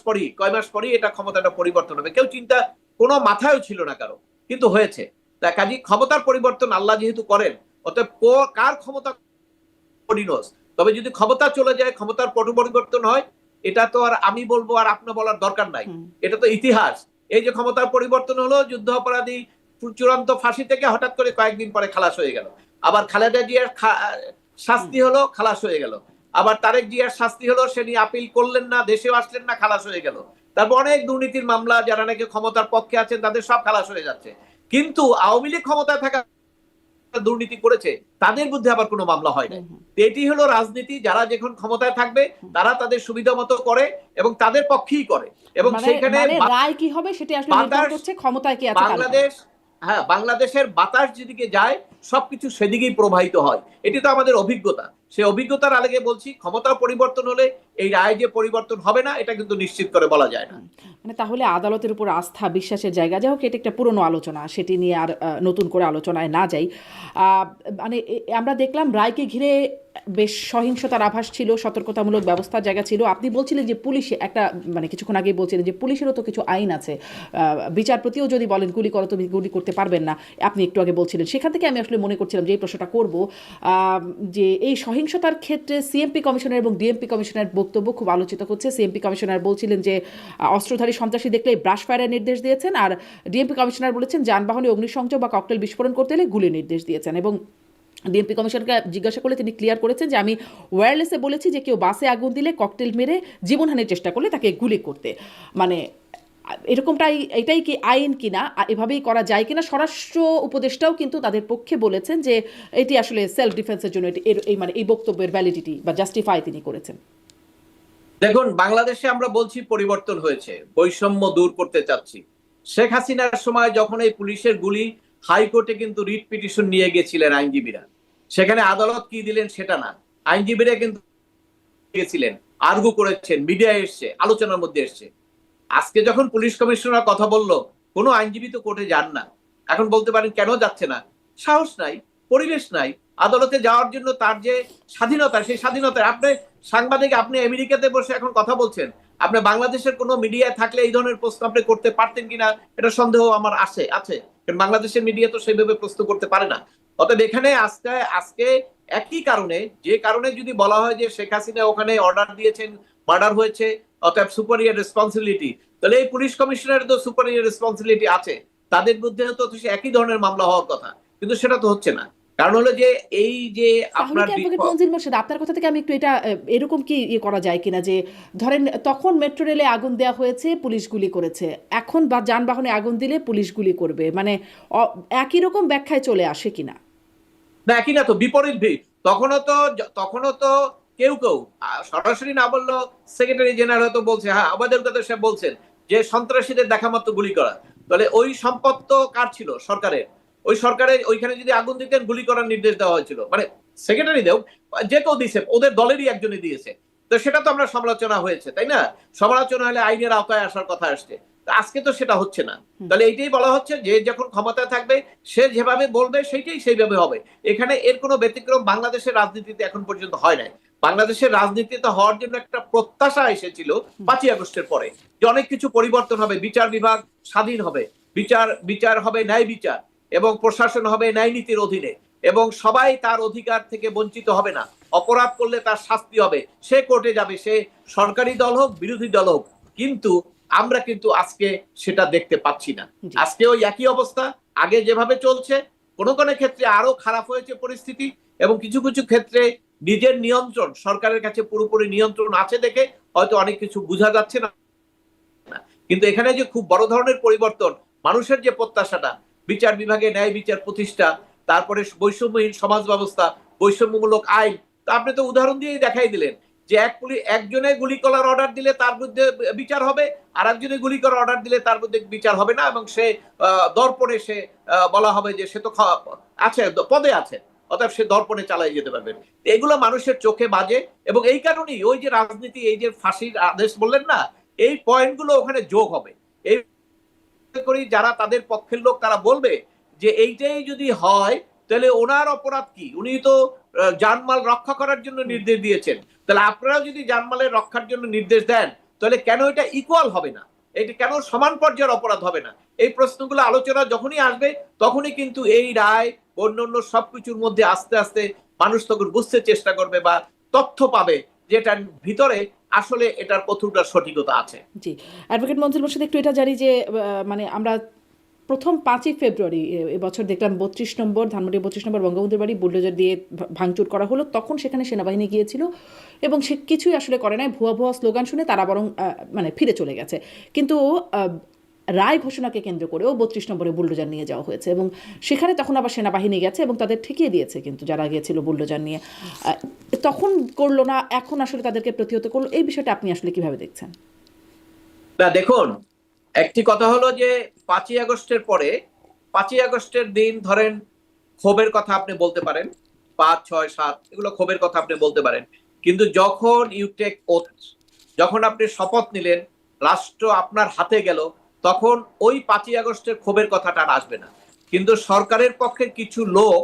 পরই এটা ক্ষমতাটা পরিবর্তন হবে। কেউ চিন্তা কোনো মাথায়ও ছিল না কারো, কিন্তু হয়েছে। তা কাজী ক্ষমতার পরিবর্তন আল্লাহ যেহেতু করেন, অতএব কার ক্ষমতা পরিণত। তবে যদি ক্ষমতা চলে যায়, ক্ষমতার পট পরিবর্তন হয়, এটা তো আর আমি বলবো আর আপনি বলার দরকার নাই, এটা তো ইতিহাস। এই যে ক্ষমতার পরিবর্তন হলো, যুদ্ধ অপরাধী চূড়ান্ত ফাঁসি থেকে হঠাৎ করে কয়েকদিন পরে খালাস হয়ে গেল। আবার খালেদা জিয়ার শাস্তি হলো, খালাস হয়ে গেল। আবার তারেক জিয়ার শাস্তি হলো, সে নিয়ে আপিল করলেন না, দেশেও আসলেন না, খালাস হয়ে গেল। তারপর অনেক দুর্নীতির মামলা, যারা নাকি ক্ষমতার পক্ষে আছেন তাদের সব খালাস হয়ে যাচ্ছে। কিন্তু আওয়ামী লীগ ক্ষমতায় থাকা দুর্নীতি করেছে তাদের বিরুদ্ধে আবার কোনো মামলা হয় না। এটি হলো রাজনীতি। যারা যখন ক্ষমতায় থাকবে তারা তাদের সুবিধা মতো করে এবং তাদের পক্ষেই করে এবং সেখানে রায় কি হবে সেটা আসলে নির্ধারণ করছে ক্ষমতায় কে আছে। বাংলাদেশের বাতাস যেদিকে যায় সবকিছু সেদিকেই প্রবাহিত হয়। এটি তো আমাদের অভিজ্ঞতা। সেই অভিজ্ঞতার আগে বলছি ক্ষমতা পরিবর্তন হলে এই রায় যে পরিবর্তন হবে না এটা কিন্তু নিশ্চিত করে বলা যায় না। মানে তাহলে আদালতের উপর আস্থা বিশ্বাসের জায়গা, যাই হোক এটা একটা পুরনো আলোচনা, সেটি নিয়ে আর নতুন করে আলোচনায় না যাই। মানে আমরা দেখলাম রায়কে ঘিরে বেশ সহিংসতার আভাস ছিল, সতর্কতামূলক ব্যবস্থার জায়গা ছিল। আপনি বলছিলেন যে পুলিশ একটা, মানে কিছুক্ষণ আগেই বলছিলেন যে পুলিশেরও তো কিছু আইন আছে, বিচারপতিও যদি বলেন গুলি করো তুমি গুলি করতে পারবেন না, আপনি একটু আগে বলছিলেন। সেখান থেকে আমি আসলে মনে করছিলাম যে এই প্রশ্নটা করব, যে এই সহিংসতার ক্ষেত্রে সিএমপি কমিশনার এবং ডিএমপি কমিশনার বক্তব্য খুব আলোচিত হচ্ছে। সিএমপি কমিশনার বলছিলেন যে অস্ত্রধারী সন্ত্রাসী দেখলে ব্রাশ ফায়ারের নির্দেশ দিয়েছেন, আর ডিএমপি কমিশনার বলেছেন যানবাহনে অগ্নিসংযোগ বা ককটেল বিস্ফোরণ করতে হলে গুলির নির্দেশ দিয়েছেন। এবং ডিএমপি কমিশনারকে জিজ্ঞাসা করলে তিনি ক্লিয়ার করেছেন যে আমি ওয়্যারলেসে বলেছি যে কেউ বাসে আগুন দিলে, ককটেল মেরে জীবনহানির চেষ্টা করলে তাকে গুলি করতে। মানে এটাই কি আইন কিনা, এভাবেই করা যায় কিনা? স্বরাষ্ট্র উপদেষ্টাও কিন্তু তাদের পক্ষে বলেছেন যে এটি আসলে সেলফ ডিফেন্সের জন্য এই বক্তব্যের ভ্যালিডিটি বা জাস্টিফাই তিনি করেছেন। দেখুন, বাংলাদেশে আমরা বলছি পরিবর্তন হয়েছে, বৈষম্য দূর করতে চাচ্ছি। শেখ হাসিনার সময় যখন এই পুলিশের গুলি, হাইকোর্টে কিন্তু রিট পিটিশন নিয়ে গেছিলেন আইনজীবীরা। সেখানে আদালত কি দিলেন সেটা না, আইনজীবীরা কিন্তু গেছিলেন, আর্গু করেছেন, মিডিয়া এসছে, আলোচনার মধ্যে এসছে। আজকে যখন পুলিশ কমিশনার কথা বলল, কোনো আইনজীবী তো কোর্টে যান না। এখন বলতে পারেন কেন যাচ্ছে না? সাহস নাই, পরিবেশ নাই। আদালতে যাওয়ার জন্য তার যে স্বাধীনতা, সেই স্বাধীনতা, আপনি সাংবাদিক, আপনি আমেরিকাতে বসে এখন কথা বলছেন, আপনি বাংলাদেশের কোনো মিডিয়ায় থাকলে এই ধরনের প্রশ্ন আপনি করতে পারতেন কিনা এটা সন্দেহ আমার আছে। কারণ বাংলাদেশের মিডিয়া তো সেইভাবে প্রশ্ন করতে পারে না। অতএব এখানে আজকে একই কারণে, যে কারণে যদি বলা হয় যে শেখ হাসিনা ওখানে অর্ডার দিয়েছেন, মার্ডার হয়েছে, অতএব সুপারিয়র রেসপন্সিবিলিটি, তাহলে এই পুলিশ কমিশনারের তো সুপারিয়র রেসপন্সিবিলিটি আছে, তাদের বিরুদ্ধে তো একই ধরনের মামলা হওয়ার কথা, কিন্তু সেটা তো হচ্ছে না। কারণ হলো যে এই যে তাহলে আপনার কি অ্যাডভোকেট মনজিল মোরশেদ, আপনার কথা থেকে আমি একটু এটা এরকম কি করা যায় কিনা যে ধরেন তখন মেট্রো রেলে আগুন দেওয়া হয়েছে, পুলিশ গুলি করেছে, এখন বা যানবাহনে আগুন দিলে পুলিশ গুলি করবে, মানে একই রকম ব্যাখ্যায় চলে আসে কিনা? না, একই না তো, বিপরীত ভিড়। তখনও তো কেউ কেউ সরাসরি না বললেও সেক্রেটারি জেনারেল হয়তো বলছে, হ্যাঁ আমাদের কথা সে বলছেন যে সন্ত্রাসীদের দেখা মাত্র গুলি করা। তাহলে ওই সম্পদ তো কার ছিল? সরকারের। ওই সরকারের ওইখানে যদি আগুন দিতেন গুলি করার নির্দেশ দেওয়া হয়েছিল, মানে সেক্রেটারি দেও, যে কেউ দিয়েছে, ওদের দলেরই একজনই দিয়েছে। তো সেটা তো আমরা সমালোচনা হয়েছে, তাই না? সমালোচনা হলে আইনের আওতায় আসার কথা আসছে, আজকে তো সেটা হচ্ছে না। তাহলে এইটাই বলা হচ্ছে যে যখন ক্ষমতায় থাকবে সে যেভাবে বলবে সেইটাই সেইভাবে হবে। এখানে এর কোনো ব্যতিক্রম বাংলাদেশের রাজনীতিতে এখন পর্যন্ত হয় নাই। বাংলাদেশের রাজনীতিতে হওয়ার জন্য একটা প্রত্যাশা এসেছিল 5ই আগস্টের পরে, যে অনেক কিছু পরিবর্তন হবে, বিচার বিভাগ স্বাধীন হবে, বিচার হবে ন্যায় বিচার, এবং প্রশাসন হবে ন্যায় নীতির অধীনে, এবং সবাই তার অধিকার থেকে বঞ্চিত হবে না, অপরাধ করলে তার শাস্তি হবে, সে কোর্টে যাবে, সে সরকারি দল হোক বিরোধী দল হোক। কিন্তু আমরা কিন্তু আজকে সেটা দেখতে পাচ্ছি না। জি। আজকে ওই একই অবস্থা, আগে যেভাবে চলছে, কোনো কোনো ক্ষেত্রে আরো খারাপ হয়েছে পরিস্থিতি, এবং কিছু কিছু ক্ষেত্রে নিজের নিয়ন্ত্রণ, সরকারের কাছে পুরোপুরি নিয়ন্ত্রণ আছে দেখে হয়তো অনেক কিছু বোঝা যাচ্ছে না। কিন্তু এখানে যে খুব বড় ধরনের পরিবর্তন, মানুষের যে প্রত্যাশাটা, বিচার বিভাগে ন্যায় বিচার প্রতিষ্ঠা, তারপরে বৈষম্যহীন সমাজ ব্যবস্থা, বৈষম্যমূলক আইন, তা আপনি তো উদাহরণ দিয়েই দেখাই দিলেন যে একজনে গুলি করার অর্ডার দিলে তার বিরুদ্ধে বিচার হবে, আর একজনে গুলি করার অর্ডার দিলে তার বিরুদ্ধে বিচার হবে না, এবং সে দর্পণে সে বলা হবে যে সে তো আছে, পদে আছে, অতএব সে দর্পণে চালাই যেতে পারবেন। এগুলো মানুষের চোখে বাজে, এবং এই কারণেই ওই যে রাজনীতি, এই যে ফাঁসির আদেশ বললেন না, এই পয়েন্টগুলো ওখানে যোগ হবে। এই করি যারা তাদের পক্ষের লোক, তারা বলবে যে এইটাই যদি হয় তাহলে ওনার অপরাধ কি? উনি তো জানমাল রক্ষা করার জন্য নির্দেশ দিয়েছেন, তাহলে আপনারাও যদি জানমালের রক্ষার জন্য নির্দেশ দেন, তাহলে কেন এটা ইকুয়াল হবে না? এটা কেন সমান পর্যায়ের অপরাধ হবে না? এই প্রশ্নগুলো আলোচনা যখনই আসবে, তখনই কিন্তু এই রায় অন্যান্য সবকিছুর মধ্যে আস্তে আস্তে মানুষ তখন বুঝতে চেষ্টা করবে, বা তথ্য পাবে যেটার ভিতরে আসলে এটার কতটা সঠিকতা আছে। জি, অ্যাডভোকেট মনজিল মোরশেদ, একটু এটা জানি যে মানে আমরা প্রথম 5ই ফেব্রুয়ারি এবছর দেখলাম 32 নম্বর ধানমন্ডি 32 নম্বর বঙ্গবন্ধুর বাড়ি বুলডোজার দিয়ে ভাঙচুর করা হলো। তখন সেখানে সেনাবাহিনী গিয়েছিল এবং সে কিছুই আসলে করে নাই, ভুয়া ভুয়া স্লোগান শুনে তারা বরং মানে ফিরে চলে গেছে। কিন্তু রায় ঘোষণাকে কেন্দ্র করেও 32 নম্বরে বুলডোজার নিয়ে যাওয়া হয়েছে, এবং সেখানে তখন আবার সেনাবাহিনী গেছে এবং তাদের ঠেকিয়ে দিয়েছে, কিন্তু যারা গিয়েছিল বুলডোজার নিয়ে তখন করলো না, এখন আসলে তাদেরকে প্রতিহত করলো। এই বিষয়টা আপনি আসলে কিভাবে দেখছেন? না দেখুন, একটি কথা হলো যে 5ই আগস্টের পরে, 5ই আগস্টের দিন ধরেন ক্ষোভের কথা আপনি বলতে পারেন, 5, 6, 7 এগুলো ক্ষোভের কথা আপনি বলতে পারেন, কিন্তু যখন ইউ টেক ওথ, যখন আপনি শপথ নিলেন, রাষ্ট্র আপনার হাতে গেল, তখন ওই 5ই আগস্টের ক্ষোভের কথাটা আর আসবে না। কিন্তু সরকারের পক্ষের কিছু লোক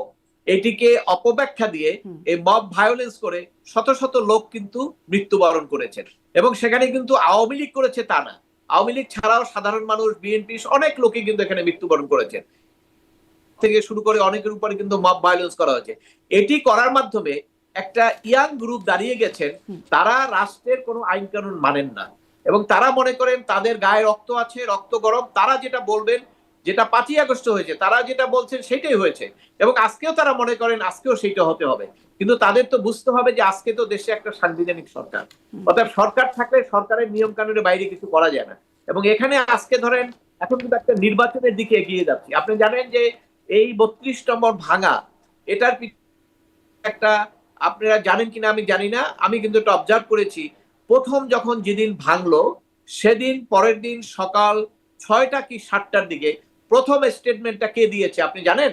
এটিকে অপব্যাখ্যা দিয়ে এই মব ভায়োলেন্স করে শত শত লোক কিন্তু মৃত্যুবরণ করেছেন, এবং সেখানে কিন্তু আওয়ামী লীগ করেছে তা না, আওয়ামী লীগ ছাড়াও সাধারণ মানুষ, বিএনপি, অনেক লোকই কিন্তু এখানে মৃত্যুবরণ করেছে, থেকে শুরু করে অনেকের উপরে কিন্তু মব ভায়োলেন্স করা হয়েছে। এটি করার মাধ্যমে একটা ইয়াং গ্রুপ দাঁড়িয়ে গেছেন, তারা রাষ্ট্রের কোনো আইন কানুন মানেন না, এবং তারা মনে করেন তাদের গায়ে রক্ত আছে, রক্ত গরম, তারা যেটা বলবেন, যেটা 5ই আগস্ট হয়েছে, তারা যেটা বলছেন সেটাই হয়েছে, এবং আজকেও তারা মনে করেন আজকেও সেইটা হতে হবে। কিন্তু তাদের তো বুঝতে হবে যে আজকে তো দেশে একটা সাংবিধানিক সরকার, অর্থাৎ সরকার থাকলে সরকারের নিয়ম কানুনের বাইরে কিছু করা যায় না। এবং এখানে আজকে ধরেন এখন কিন্তু একটা নির্বাচনের দিকে এগিয়ে যাচ্ছি। আপনি জানেন যে এই 32 নম্বর ভাঙা, এটার একটা, আপনারা জানেন কিনা আমি জানি না, আমি কিন্তু এটা অবজার্ভ করেছি, প্রথম যখন যেদিন ভাঙলো, সেদিন পরের দিন সকাল 6টা কি 7টার দিকে প্রথম স্টেটমেন্টটা কে দিয়েছে আপনি জানেন?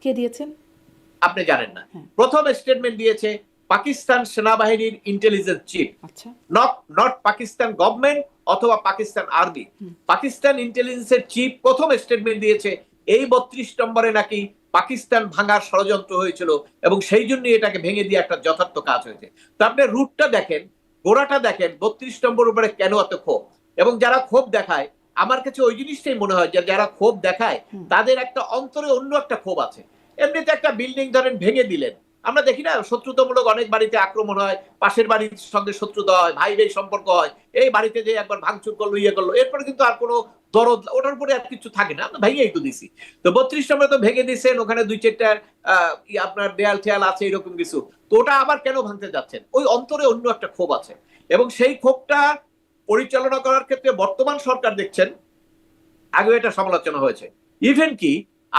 কে দিয়েছেন? আপনি জানেন না। প্রথম স্টেটমেন্ট দিয়েছে পাকিস্তান সেনাবাহিনীর ইন্টেলিজেন্স চিফ, আচ্ছা। নট পাকিস্তান গভর্নমেন্ট অথবা পাকিস্তান আর্মি, পাকিস্তান ইন্টেলিজেন্সের চিফ প্রথম স্টেটমেন্ট দিয়েছে এই 32 নম্বরে নাকি পাকিস্তান ভাঙার ষড়যন্ত্র হয়েছিল, এবং সেই জন্য এটাকে ভেঙে দিয়ে একটা যথার্থ কাজ হয়েছে। তো আপনি রুটটা দেখেন, গোড়াটা দেখেন, 32 নম্বর উপরে কেন এত ক্ষোভ, এবং যারা ক্ষোভ দেখায়, আমার কাছে ওই জিনিসটাই মনে হয় যে যারা ক্ষোভ দেখায় তাদের একটা অন্তরে অন্য একটা ক্ষোভ আছে। এমনিতে একটা বিল্ডিং ধরেন ভেঙে দিলেন, আমরা দেখি না শত্রুতামূলক অনেক বাড়িতে আক্রমণ হয়, পাশের বাড়ির সঙ্গে শত্রুতা হয়, ভাই ভাই সম্পর্ক হয়, এই বাড়িতে যে একবার ভাঙচুর করলো ইয়ে করলো, এরপরে কিন্তু আর কোনো দরদ ওটার উপরে আর কিছু থাকে না, আমরা ভেঙেই তো দিছি। তো 32 নম্বরে তো ভেঙে দিচ্ছেন, ওখানে 2-4টা আপনার দেয়াল টেয়াল আছে এরকম কিছু, তো ওটা আবার কেন ভাঙতে যাচ্ছেন? ওই অন্তরে অন্য একটা ক্ষোভ আছে, এবং সেই ক্ষোভটা পরিচালনা করার ক্ষেত্রে বর্তমান সরকার দেখছেন, আগেও এটা সমালোচনা হয়েছে, ইভেন কি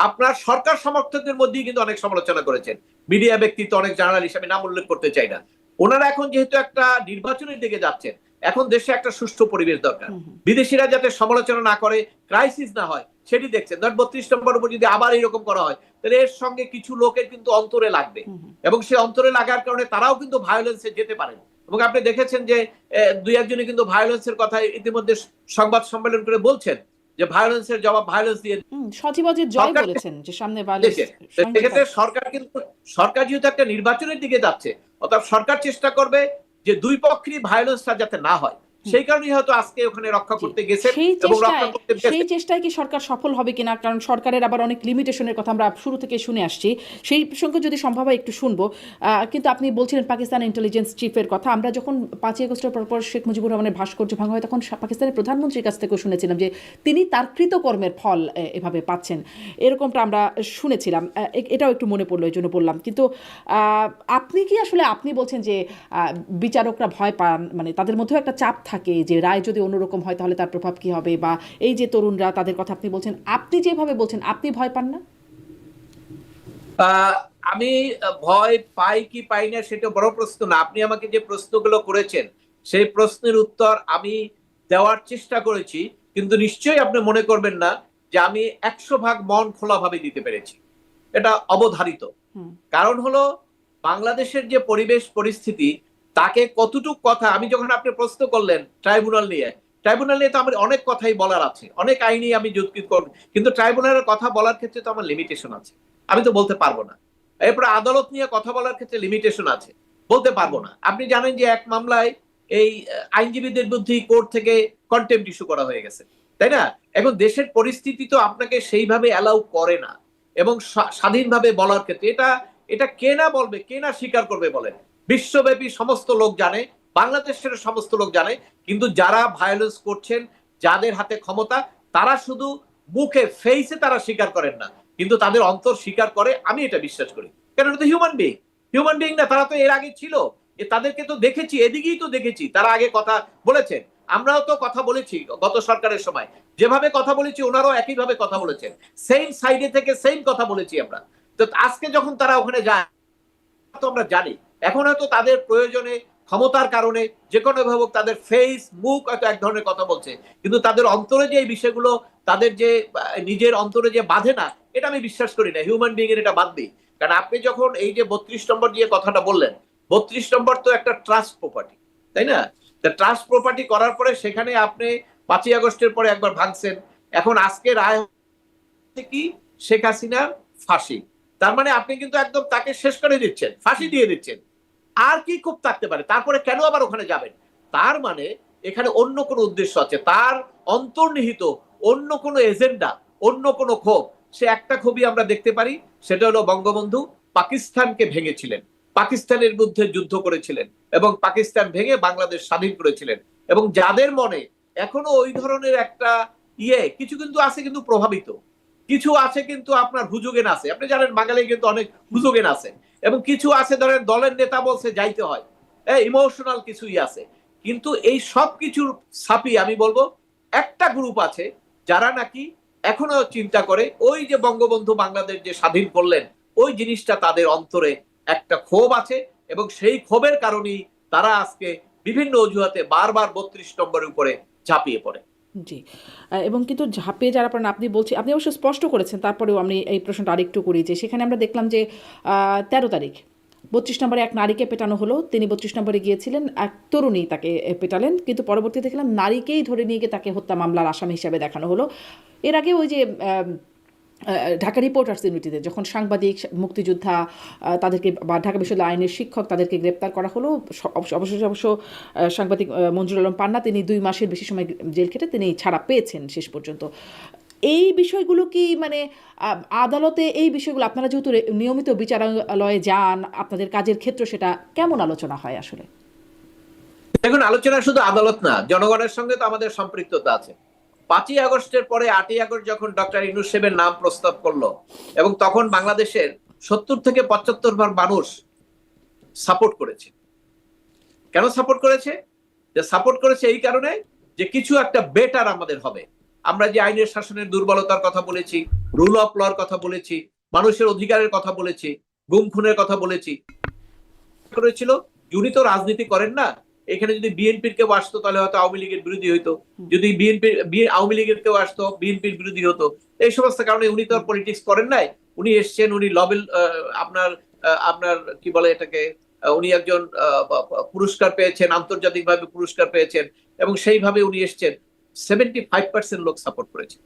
আপনার সরকার সমর্থকদের মধ্যেই কিন্তু অনেক সমালোচনা করেছেন, মিডিয়া ব্যক্তিত্ব, অনেক জার্নালিস্ট, আমি নাম উল্লেখ করতে চাই না। ওনারা এখন যেহেতু একটা নির্বাচনের দিকে যাচ্ছেন, এখন দেশে একটা সুষ্ঠু পরিবেশ দরকার, বিদেশিরা যাতে সমালোচনা না করে, ক্রাইসিস না হয়, সেটি দেখছেন। ধর 32 নম্বর উপর যদি আবার এইরকম করা হয়, তাহলে এর সঙ্গে কিছু লোকের কিন্তু অন্তরে লাগবে, এবং সেই অন্তরে লাগার কারণে তারাও কিন্তু ভায়োলেন্সে যেতে পারেন। এবং আপনি দেখেছেন যে দুই একজনে কিন্তু ভায়োলেন্সের কথা ইতিমধ্যে সংবাদ সম্মেলন করে বলছেন যে ভায়োলেন্সের জবাব ভায়োলেন্স দিয়ে সচিবাজের জয় বলেছেন যে সামনে ভায়োলেন্স। সেক্ষেত্রে সরকার কিন্তু, সরকার যেহেতু একটা নির্বাচনের দিকে যাচ্ছে, অর্থাৎ সরকার চেষ্টা করবে যে দুই পক্ষেরই ভায়োলেন্সটা যাতে না হয়, সেই কারণেই হয়তো আজকে ওখানে রক্ষা করতে গেছেন এবং রক্ষা করতে সেই চেষ্টায় কি সরকার সফল হবে কিনা, কারণ সরকারের আবার অনেক লিমিটেশনের কথা আমরা শুরু থেকে শুনে আসছি, সেই প্রসঙ্গে যদি সম্ভব হয় একটু শুনবো। কিন্তু আপনি বলছিলেন পাকিস্তান ইন্টেলিজেন্স চিফের কথা। আমরা যখন 5ই আগস্টের পরপর শেখ মুজিবুর রহমানের ভাস্কর্য ভাঙা হয়, তখন পাকিস্তানের প্রধানমন্ত্রীর কাছ থেকেও শুনেছিলাম যে তিনি তার কৃতকর্মের ফল এভাবে পাচ্ছেন, এরকমটা আমরা শুনেছিলাম। এটাও একটু মনে পড়লো, এই জন্য বললাম। কিন্তু আপনি কি আসলে, আপনি বলছেন যে বিচারকরা ভয় পান, মানে তাদের মধ্যেও একটা চাপ থাকে যে রায় যদি অন্যরকম হয় তাহলে তার প্রভাব কি হবে, বা এই যে তরুণরা তাদের কথা আপনি বলছেন, আপনি যেভাবে বলছেন, আপনি ভয় পান না? আমি ভয় পাই কি পাই না সেটা বড় প্রশ্ন না। আপনি আমাকে যে প্রশ্নগুলো করেছেন, সেই প্রশ্নের উত্তর আমি দেওয়ার চেষ্টা করেছি, কিন্তু নিশ্চয়ই আপনি মনে করবেন না যে আমি 100% মন খোলা ভাবে দিতে পেরেছি। এটা অবধারিত। কারণ হলো বাংলাদেশের যে পরিবেশ পরিস্থিতি, তাকে কতটুক কথা, আমি যখন আপনি প্রশ্ন করলেন ট্রাইব্যুনাল নিয়ে, ট্রাইব্যুনাল নিয়ে তো আমার অনেক কথাই বলার আছে, অনেক আইনি আমি যুক্তি করব, কিন্তু ট্রাইব্যুনালের কথা বলার ক্ষেত্রে তো আমার লিমিটেশন আছে, আমি তো বলতে পারবো না। এরপরে আদালত নিয়ে কথা বলার ক্ষেত্রে লিমিটেশন আছে, বলতে পারবো না। আপনি জানেন যে এক মামলায় এই আইনজীবীদের বিরুদ্ধে কোর্ট থেকে কন্টেম্পট ইস্যু করা হয়ে গেছে, তাই না? এখন দেশের পরিস্থিতি তো আপনাকে সেইভাবে অ্যালাউ করে না, এবং স্বাধীনভাবে বলার ক্ষেত্রে এটা এটা কে না বলবে, কে না স্বীকার করবে বলেন? বিশ্বব্যাপী সমস্ত লোক জানে, বাংলাদেশের সমস্ত লোক জানে, কিন্তু যারা ভায়োলেন্স করছেন, যাদের হাতে ক্ষমতা, তারা শুধু মুখে ফেইসে তারা স্বীকার করেন না, কিন্তু তাদের অন্তর স্বীকার করে, আমি এটা বিশ্বাস করি। কারণ এটা তো হিউম্যান বিং, হিউম্যান বিং না, তারা তো এর আগে ছিল, তাদেরকে তো দেখেছি, এদিকেই তো দেখেছি, তারা আগে কথা বলেছেন, আমরাও তো কথা বলেছি গত সরকারের সময়, যেভাবে কথা বলেছি ওনারাও একইভাবে কথা বলেছেন, সেম সাইডে থেকে সেম কথা বলেছি আমরা। তো আজকে যখন তারা ওখানে যায়, তো আমরা জানি এখন হয়তো তাদের প্রয়োজনে, ক্ষমতার কারণে যে কোনো ভাবে তাদের ফেস মুখ হয়তো এক ধরনের কথা বলছে, কিন্তু তাদের অন্তরে যে এই বিষয়গুলো, তাদের যে নিজের অন্তরে যে বাঁধে না, এটা আমি বিশ্বাস করি না। হিউম্যান বিং এর এটা বাদ দিই। কারণ আপনি যখন এই যে 32 নম্বর দিয়ে কথাটা বললেন, 32 নম্বর তো একটা ট্রাস্ট প্রপার্টি, তাই না? ট্রাস্ট প্রপার্টি করার পরে সেখানে আপনি 5ই আগস্টের পরে একবার ভাঙছেন, এখন আজকে রায় কি শেখ হাসিনার ফাঁসি, তার মানে আপনি কিন্তু একদম তাকে শেষ করে দিচ্ছেন, ফাঁসি দিয়ে দিচ্ছেন। আর কি খুব থাকতে পারে? তারপরে কেন আবার ওখানে যাবেন? তার মানে এখানে অন্য কোনো উদ্দেশ্য আছে, তার অন্তর্নিহিত অন্য কোনো এজেন্ডা, অন্য কোনো ক্ষোভ। সে একটা ক্ষোভই আমরা দেখতে পারি, সেটা হলো বঙ্গবন্ধু পাকিস্তানকে ভেঙেছিলেন, পাকিস্তানের বিরুদ্ধে যুদ্ধ করেছিলেন, এবং পাকিস্তান ভেঙে বাংলাদেশ স্বাধীন করেছিলেন। এবং যাদের মনে এখনো ওই ধরনের একটা কিছু কিন্তু আছে, কিন্তু প্রভাবিত কিছু আছে, কিন্তু আপনার হুজুগেন আছে, আপনি জানেন বাঙালি কিন্তু অনেক হুজুগেন আছে, এবং কিছু আছে ধরেন দলের নেতা বলছে যাইতে হয়, ইমোশনাল কিছুই আছে। কিন্তু এই সব কিছুর ছাপিয়ে আমি বলবো একটা গ্রুপ আছে যারা নাকি এখনো চিন্তা করে ওই যে বঙ্গবন্ধু বাংলাদেশ যে স্বাধীন করলেন, ওই জিনিসটা তাদের অন্তরে একটা ক্ষোভ আছে, এবং সেই ক্ষোভের কারণেই তারা আজকে বিভিন্ন অজুহাতে বারবার 32 নম্বরের উপরে ঝাঁপিয়ে পড়ে। জি, এবং কিন্তু ঝাঁপিয়ে যারা পারেন, আপনি বলছি, আপনি অবশ্য স্পষ্ট করেছেন, তারপরেও আমি এই প্রশ্নটা আরেকটু করি যে সেখানে আমরা দেখলাম যে 13 তারিখ 32 নম্বরে এক নারীকে পেটানো হলো, তিনি 32 নম্বরে গিয়েছিলেন, এক তরুণী তাকে পেটালেন, কিন্তু পরবর্তীতে দেখলাম নারীকেই ধরে নিয়ে গিয়ে তাকে হত্যা মামলার আসামি হিসাবে দেখানো হলো। এর আগে ওই যে ঢাকা রিপোর্টার্স ইউনিটিতে যখন সাংবাদিক, মুক্তিযোদ্ধা তাদেরকে, বা ঢাকা বিশ্ববিদ্যালয় আইনের শিক্ষক, তাদেরকে গ্রেপ্তার করা হলো, অবশেষে অবশ্য সাংবাদিক মঞ্জুর আলম পান্না, তিনি 2 মাসের বেশি সময় জেল খেটে তিনি ছাড়া পেয়েছেন শেষ পর্যন্ত। এই বিষয়গুলো কি মানে আদালতে এই বিষয়গুলো আপনারা যেহেতু নিয়মিত বিচারালয়ে যান, আপনাদের কাজের ক্ষেত্র, সেটা কেমন আলোচনা হয় আসলে? দেখুন, আলোচনা শুধু আদালত না, জনগণের সঙ্গে তো আমাদের সম্পৃক্ততা আছে। 5ই আগস্টের পরে 8ই আগস্ট যখন ডক্টর ইউনূস সাহেবের নাম প্রস্তাব করলো, এবং তখন বাংলাদেশের 70 থেকে 75 ভাগ মানুষ সাপোর্ট করেছে। কেন সাপোর্ট করেছে? যে সাপোর্ট করেছে এই কারণে যে কিছু একটা বেটার আমাদের হবে। আমরা যে আইনের শাসনের দুর্বলতার কথা বলেছি, রুল অফ লর কথা বলেছি, মানুষের অধিকারের কথা বলেছি, গুম খুনের কথা বলেছি, করেছিল উনি তো রাজনীতি করেন না। এখানে যদি বিএনপির কেউ আসতো তাহলে হয়তো আওয়ামী লীগের বিরোধী হইতো, যদি আওয়ামী লীগের কেউ আসতো বিএনপির বিরোধী হতো। এই সমস্ত কারণে উনি তো আর পলিটিক্স করেন নাই। উনি এসছেন, উনি নোবেল আপনার আপনার কি বলে এটাকে, উনি একজন পুরস্কার পেয়েছেন, আন্তর্জাতিকভাবে পুরস্কার পেয়েছেন, এবং সেইভাবে উনি এসছেন। 75% লোক সাপোর্ট করেছে।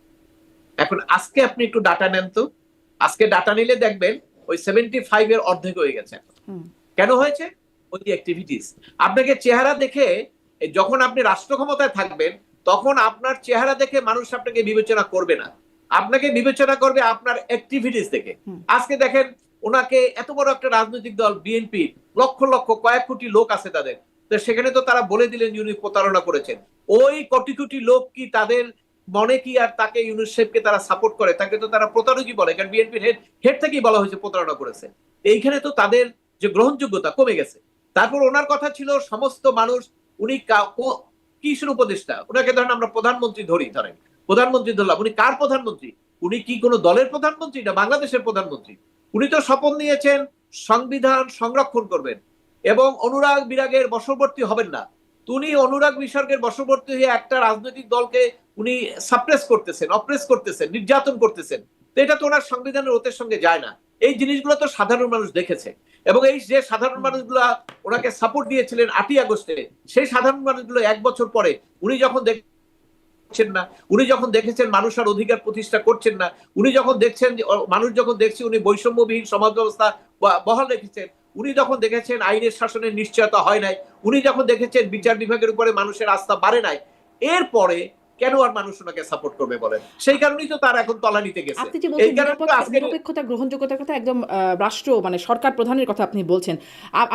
এখন আজকে আপনি একটু ডাটা নেন তো, আজকে ডাটা নিলে দেখবেন ওই 75 এর অর্ধেক হয়ে গেছে। কেন হয়েছে? ওই অ্যাক্টিভিটিস। আপনাকে চেহারা দেখে, যখন আপনি রাষ্ট্র ক্ষমতায় থাকবেন তখন আপনার চেহারা দেখে মানুষ আপনাকে বিবেচনা করবে না, আপনাকে বিবেচনা করবে আপনার অ্যাক্টিভিটিস দেখে। আজকে দেখেন, ওনাকে এত বড় একটা রাজনৈতিক দল বিএনপি, লক্ষ লক্ষ কয়েক কোটি লোক আছে তাদের, তো সেখানে তো তারা বলে দিলেন যে উনি প্রতারণা করেছেন। ওই কোটি কোটি লোক কি তাদের মনে কি আর তাকে ইউনূস সাহেবকে তারা সাপোর্ট করে? তাকে তো তারা প্রতারকই বলে, কারণ বিএনপির হেড থেকেই বলা হয়েছে প্রতারণা করেছে। এইখানে তো তাদের যে গ্রহণযোগ্যতা কমে গেছে। তারপর ওনার কথা ছিল সমস্ত মানুষ, উনি কিসের উপদেষ্টা? ওনাকে ধরেন আমরা প্রধানমন্ত্রী ধরেন, প্রধানমন্ত্রী ধরলাম, উনি কার প্রধানমন্ত্রী? উনি কি কোনো দলের প্রধানমন্ত্রী না বাংলাদেশের প্রধানমন্ত্রী? উনি তো শপথ নিয়েছেন সংবিধান সংরক্ষণ করবেন এবং অনুরাগ বিরাগের বশবর্তী হবেন না। উনি অনুরাগ বিসর্গের বশবর্তী হয়ে একটা রাজনৈতিক দলকে উনি সাপ্রেস করতেছেন, অপ্রেস করতেছেন, নির্যাতন করতেছেন। তো এটা তো ওনার সংবিধানের ওতের সঙ্গে যায় না। এই জিনিসগুলো তো সাধারণ মানুষ দেখেছে, এবং এই যে সাধারণ মানুষগুলা ওনাকে সাপোর্ট দিয়েছিলেন 8ই আগস্টে, সেই সাধারণ মানুষগুলো 1 বছর পরে উনি যখন দেখছেন না, উনি যখন দেখেছেন মানুষ আর অধিকার প্রতিষ্ঠা করছেন না, উনি যখন দেখছেন যে মানুষ যখন দেখছে উনি বৈষম্যবিহীন সমাজ ব্যবস্থা বহাল রেখেছেন, উনি যখন দেখেছেন আইনের শাসনের নিশ্চয়তা হয় নাই, উনি যখন দেখেছেন বিচার বিভাগের উপরে মানুষের আস্থা বাড়ে নাই, এরপরে কেন আর মানুষ ওনাকে সাপোর্ট করবে বলেন? সেই কারণেই তো তার এখন তলানিতে গেছে। আপনি যে এই বলছেন কারণে তো আজকে নিরপেক্ষতা, গ্রহণযোগ্যতার কথা, একদম রাষ্ট্র মানে সরকার প্রধানের কথা আপনি বলছেন।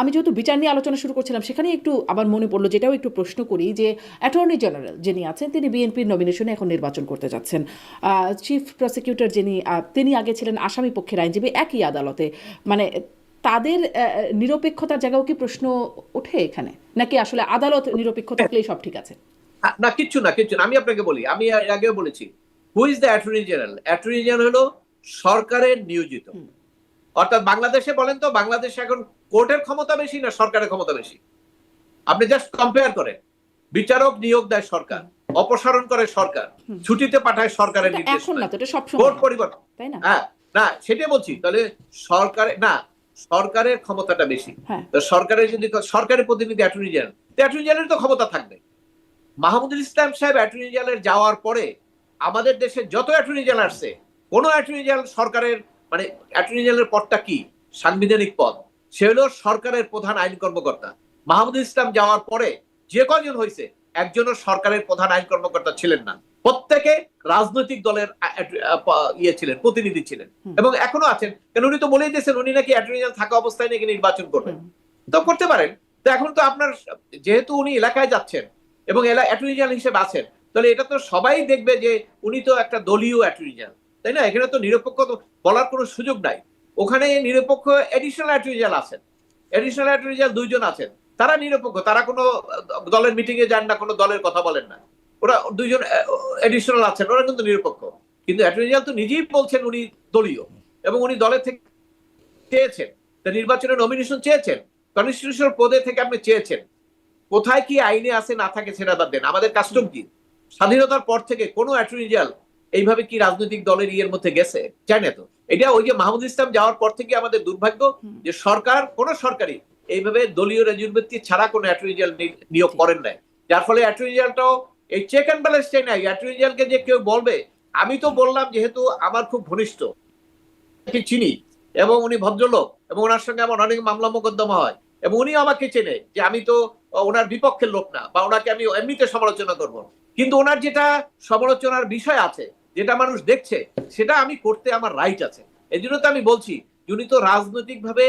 আমি যেহেতু বিচার নিয়ে আলোচনা শুরু করছিলাম, সেখানে একটু আবার মনে পড়লো, যেটাও একটু প্রশ্ন করি, যে অ্যাটর্নি জেনারেল যিনি আছেন তিনি বিএনপির নমিনেশনে এখন নির্বাচন করতে যাচ্ছেন। চিফ প্রসিকিউটর যিনি, তিনি আগে ছিলেন আসামি পক্ষের আইনজীবী একই আদালতে। মানে তাদের নিরপেক্ষতার জায়গাও কি প্রশ্ন ওঠে এখানে, নাকি আসলে আদালত নিরপেক্ষ থাকলেই সব ঠিক আছে? না, কিচ্ছু না, কিচ্ছু না। আমি আপনাকে বলি, আমি এর আগেও বলেছি, who is the attorney general? Attorney general হলো সরকারের নিয়োজিত। অর্থাৎ বাংলাদেশে বলেন তো, বাংলাদেশে এখন কোর্টের ক্ষমতা বেশি না সরকারের ক্ষমতা বেশি? আপনি জাস্ট কম্পেয়ার করেন। বিচারক নিয়োগ দেয় সরকার, অপসারণ করে সরকার, ছুটিতে পাঠায় সরকারের নির্দেশ। এখন না তো, এটা সবসময় কোর্ট পরিবর্তন, তাই না? হ্যাঁ, না সেটাই বলছি। তাহলে সরকারের না, সরকারের ক্ষমতাটা বেশি। তো সরকারের যদি সরকারের প্রতিনিধি অ্যাটর্নি জেনারেল, তো অ্যাটর্নি জেনারেল তো ক্ষমতা থাকবে। মাহমুদুল ইসলাম সাহেব অ্যাটর্নি জেনারেল যাওয়ার পরে আমাদের দেশে যত অ্যাটর্নি জেনারেল আসছে, কোন অ্যাটর্নি জেনারেল সরকারের, মানে অ্যাটর্নি জেনারেলের পদটা কি? সাংবিধানিক পদ। সে হলো সরকারের প্রধান আইন কর্মকর্তা। মাহমুদুল ইসলাম যাওয়ার পরে যে কজন হয়েছে, একজনও সরকারের প্রধান আইন কর্মকর্তা ছিলেন না। প্রত্যেকে রাজনৈতিক দলের ছিলেন, প্রতিনিধি ছিলেন, এবং এখনো আছেন। কেন, উনি তো বলেই দিয়েছেন উনি নাকি অ্যাটর্নি জেনারেল থাকা অবস্থায় নাকি নির্বাচন করবেন। তো করতে পারেন। তো এখন তো আপনার, যেহেতু উনি এলাকায় যাচ্ছেন এবং অ্যাটর্নি জেনারেল হিসেবে আছেন, তাহলে এটা তো সবাই দেখবে যে উনি তো একটা দলীয় অ্যাটর্নি জেনারেল, তাই না? এখানে তো নিরপেক্ষ বলার কোনো সুযোগ নাই। ওখানে নিরপেক্ষ এডিশনাল অ্যাটর্নি জেনারেল আছেন, এডিশনাল অ্যাটর্নি জেনারেল 2 জন আছেন। তারা নিরপেক্ষ, তারা কোনো দলের মিটিং এ যান না, কোনো দলের কথা বলেন না। ওরা 2 জন এডিশনাল আছেন, ওরা কিন্তু নিরপেক্ষ। কিন্তু অ্যাটর্নি জেনারেল তো নিজেই বলছেন উনি দলীয়, এবং উনি দলের থেকে চেয়েছেন, নির্বাচনে নমিনেশন চেয়েছেন, কনস্টিটিউশনাল পদে থেকে আপনি চেয়েছেন। কোথায় কি আইনে আছে না থাকে সেটা বাদ দেন, আমাদের কাস্টম কি? স্বাধীনতার পর থেকে কোনো অ্যাটর্নি জেনারেল এইভাবে কি রাজনৈতিক দলের ইয়ের মধ্যে গেছে? চায় না তো। এটা ওই যে মাহমুদুল ইসলাম যাওয়ার পর থেকে আমাদের দুর্ভাগ্য যে সরকার, কোন সরকারই এইভাবে দলীয় রেজুলমেন্ট ছাড়া কোনো অ্যাটর্নি জেনারেল নিয়োগ করেন নাই। যার ফলে অ্যাটর্নি জেনারেলটাও এই চেক অ্যান্ড ব্যালেন্স চাই নাই। অ্যাটর্নি জেনারেলকে যে কেউ বলবে, আমি তো বললাম যেহেতু আমার খুব ঘনিষ্ঠ, চিনি, এবং উনি ভদ্রলোক, এবং ওনার সঙ্গে আমার অনেক মামলা মোকদ্দমা হয়, এবং উনি আমাকে চেনে যে আমি তো ওনার বিপক্ষের লোক না, বা ওনাকে আমি এমনিতে সমালোচনা করব। কিন্তু ওনার যেটা সমালোচনার বিষয় আছে, যেটা মানুষ দেখছে সেটা আমি করতে আমার রাইট আছে। এই জন্য তো আমি বলছি উনি তো রাজনৈতিক ভাবে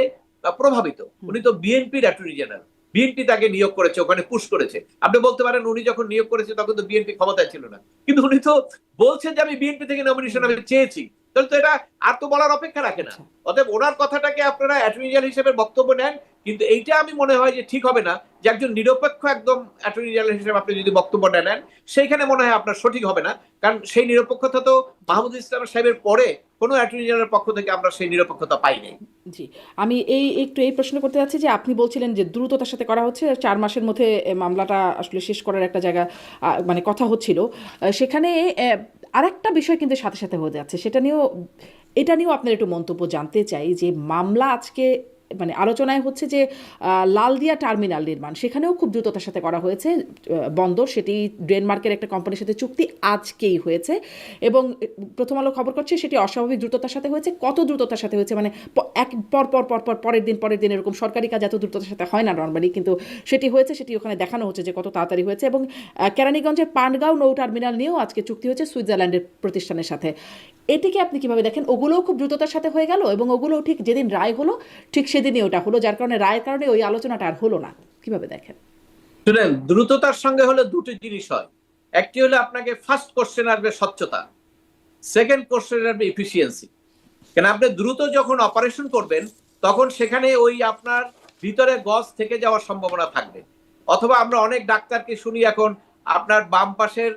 প্রভাবিত, উনি তো বিএনপির অ্যাটর্নি জেনারেল, বিএনপি তাকে নিয়োগ করেছে, ওখানে পুশ করেছে। আপনি বলতে পারেন উনি যখন নিয়োগ করেছে তখন তো বিএনপি ক্ষমতায় ছিল না, কিন্তু উনি তো বলছেন যে আমি বিএনপি থেকে নমিনেশন আমি চেয়েছি, তাহলে তো এটা আর তো বলার অপেক্ষা রাখে না। অতএব ওনার কথাটাকে আপনারা অ্যাটর্নি জেনারেল হিসেবে বক্তব্য নেন, কিন্তু এইটা আমি মনে হয় যে ঠিক হবে না যে একজন নিরপেক্ষ একদম অ্যাটর্নি জেনারেল হিসেবে আপনি যদি বক্তব্যটা নেন সেইখানে মনে হয় আপনার সঠিক হবে না, কারণ সেই নিরপেক্ষতা তো মাহমুদ ইসলাম সাহেবের পরে কোনো অ্যাটর্নি জেনারেলের পক্ষ থেকে আমরা সেই নিরপেক্ষতা পাইনি। জি, আমি একটু এই প্রশ্ন করতে যাচ্ছি যে আপনি বলছিলেন যে দ্রুততার সাথে করা হচ্ছে, 4 মাসের মধ্যে মামলাটা আসলে শেষ করার একটা জায়গা মানে কথা হচ্ছিল। সেখানে আরেকটা বিষয় কিন্তু সাথে সাথে হয়ে যাচ্ছে, এটা নিয়েও আপনার একটু মন্তব্য জানতে চাই যে মামলা আজকে মানে আলোচনায় হচ্ছে যে লালদিয়া টার্মিনাল নির্মাণ সেখানেও খুব দ্রুততার সাথে করা হয়েছে বন্দর, সেটি ডেনমার্কের একটা কোম্পানির সাথে চুক্তি আজকেই হয়েছে এবং প্রথম আলো খবর করছে সেটি অস্বাভাবিক দ্রুততার সাথে হয়েছে। কত দ্রুততার সাথে হয়েছে মানে এক পরের দিন এরকম সরকারি কাজ এত দ্রুততার সাথে হয় না নর্মালি, কিন্তু সেটি হয়েছে, সেটি ওখানে দেখানো হচ্ছে যে কত তাড়াতাড়ি হয়েছে। এবং কেরানীগঞ্জের পান্ডগাঁও নৌ টার্মিনাল নিয়েও আজকে চুক্তি হয়েছে সুইজারল্যান্ডের প্রতিষ্ঠানের সাথে। এটিকে আপনি কিভাবে দেখেন? ওগুলোও খুব দ্রুততার সাথে হয়ে গেল এবং ওগুলোও ঠিক যেদিন রায় হলো ঠিক সেদিনই ওটা হলো, যার কারণে রায়ের কারণে ওই আলোচনাটা আর হলো না। কিভাবে দেখেন? শুনেন, দ্রুততার সঙ্গে হলে দুটো জিনিস হয়। একটি হলে আপনাকে ফার্স্ট কোশ্চেন আসবে স্বচ্ছতা, সেকেন্ড কোশ্চেন আসবে এফিসিয়েন্সি। কেন আপনি দ্রুত যখন অপারেশন করবেন তখন সেখানে ওই আপনার ভিতরে গজ থেকে যাওয়ার সম্ভাবনা থাকবে, অথবা আমরা অনেক ডাক্তারকে শুনি এখন আপনার বাম পাশের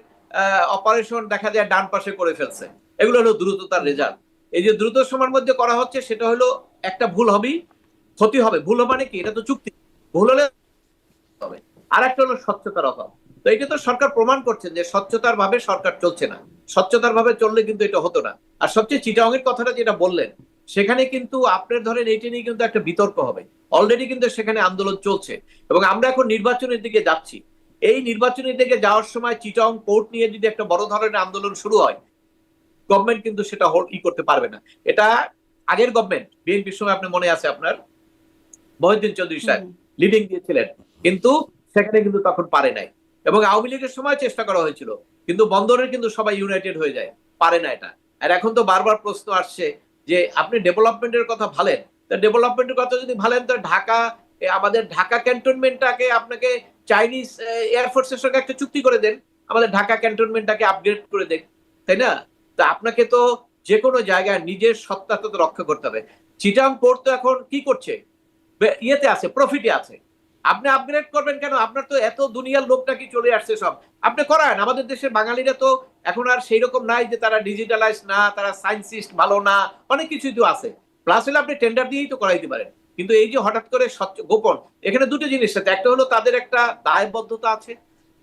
অপারেশন দেখা যায় ডান পাশে করে ফেলছে। এগুলো হলো দ্রুততার রেজাল্ট। এই যে দ্রুত সময়ের মধ্যে করা হচ্ছে সেটা হলো একটা ভুল হবেই, ক্ষতি হবে। ভুল মানে কি, এটা তো চুক্তি, ভুল হলে হবে। আর একটা হলো স্বচ্ছতার অভাব। তো এটা তো সরকার প্রমাণ করছেন যে স্বচ্ছতার ভাবে সরকার চলছে না, স্বচ্ছতার ভাবে চললে কিন্তু এটা হতো না। আর সবচেয়ে চিটাগংয়ের কথাটা যেটা বললেন সেখানে কিন্তু আপনার ধরেন এইটা নিয়ে কিন্তু একটা বিতর্ক হবে, অলরেডি কিন্তু সেখানে আন্দোলন চলছে এবং আমরা এখন নির্বাচনের দিকে যাচ্ছি। এই নির্বাচনের দিকে যাওয়ার সময় চিটাগং পোর্ট নিয়ে যদি একটা বড় ধরনের আন্দোলন শুরু হয়, গভর্নমেন্ট কিন্তু সেটা করতে পারবে না। এটা আগের গভর্নমেন্ট বিএনপির সময় আপনি মনে আছে আপনার মহিউদ্দিন চৌধুরী সাহেব লিডিং দিয়েছিলেন, কিন্তু সেখানে কিন্তু তখন পারে নাই। এবং আওয়ামী লীগের সময় চেষ্টা করা হয়েছিল, কিন্তু বন্দরের কিন্তু সবাই ইউনাইটেড হয়ে যায়, পারে না এটা। আর এখন তো বারবার প্রশ্ন আসছে যে আপনি ডেভেলপমেন্টের কথা ভালেন, তা ডেভেলপমেন্টের কথা যদি ভালেন তো ঢাকা, আমাদের ঢাকা ক্যান্টনমেন্টটাকে আপনাকে চাইনিজ এয়ারফোর্সের সঙ্গে একটা চুক্তি করে দেন, আমাদের ঢাকা ক্যান্টনমেন্টটাকে আপগ্রেড করে দেন, তাই না? তা আপনাকে তো যে কোনো জায়গায় নিজের সত্তাটা তো রক্ষা করতে হবে। চিটাগং পোর্ট তো এখন কি করছে, ইয়েতে আছে, প্রফিটে আছে। আপনি আপগ্রেড করবেন কেন? আপনার তো এত দুনিয়ার লোকটা কি চলে আসছে সব, আপনি করান। আমাদের দেশের বাঙালিরা তো এখন আর সেই রকম নাই যে তারা ডিজিটালাইজ না, তারা সায়েন্সিস্ট ভালো না, অনেক কিছুই তো আছে। প্লাস হলে আপনি টেন্ডার দিয়েই তো করাইতে পারেন। কিন্তু এই যে হঠাৎ করে গোপন, এখানে দুটো জিনিস আছে। একটা হলো তাদের একটা দায়বদ্ধতা আছে,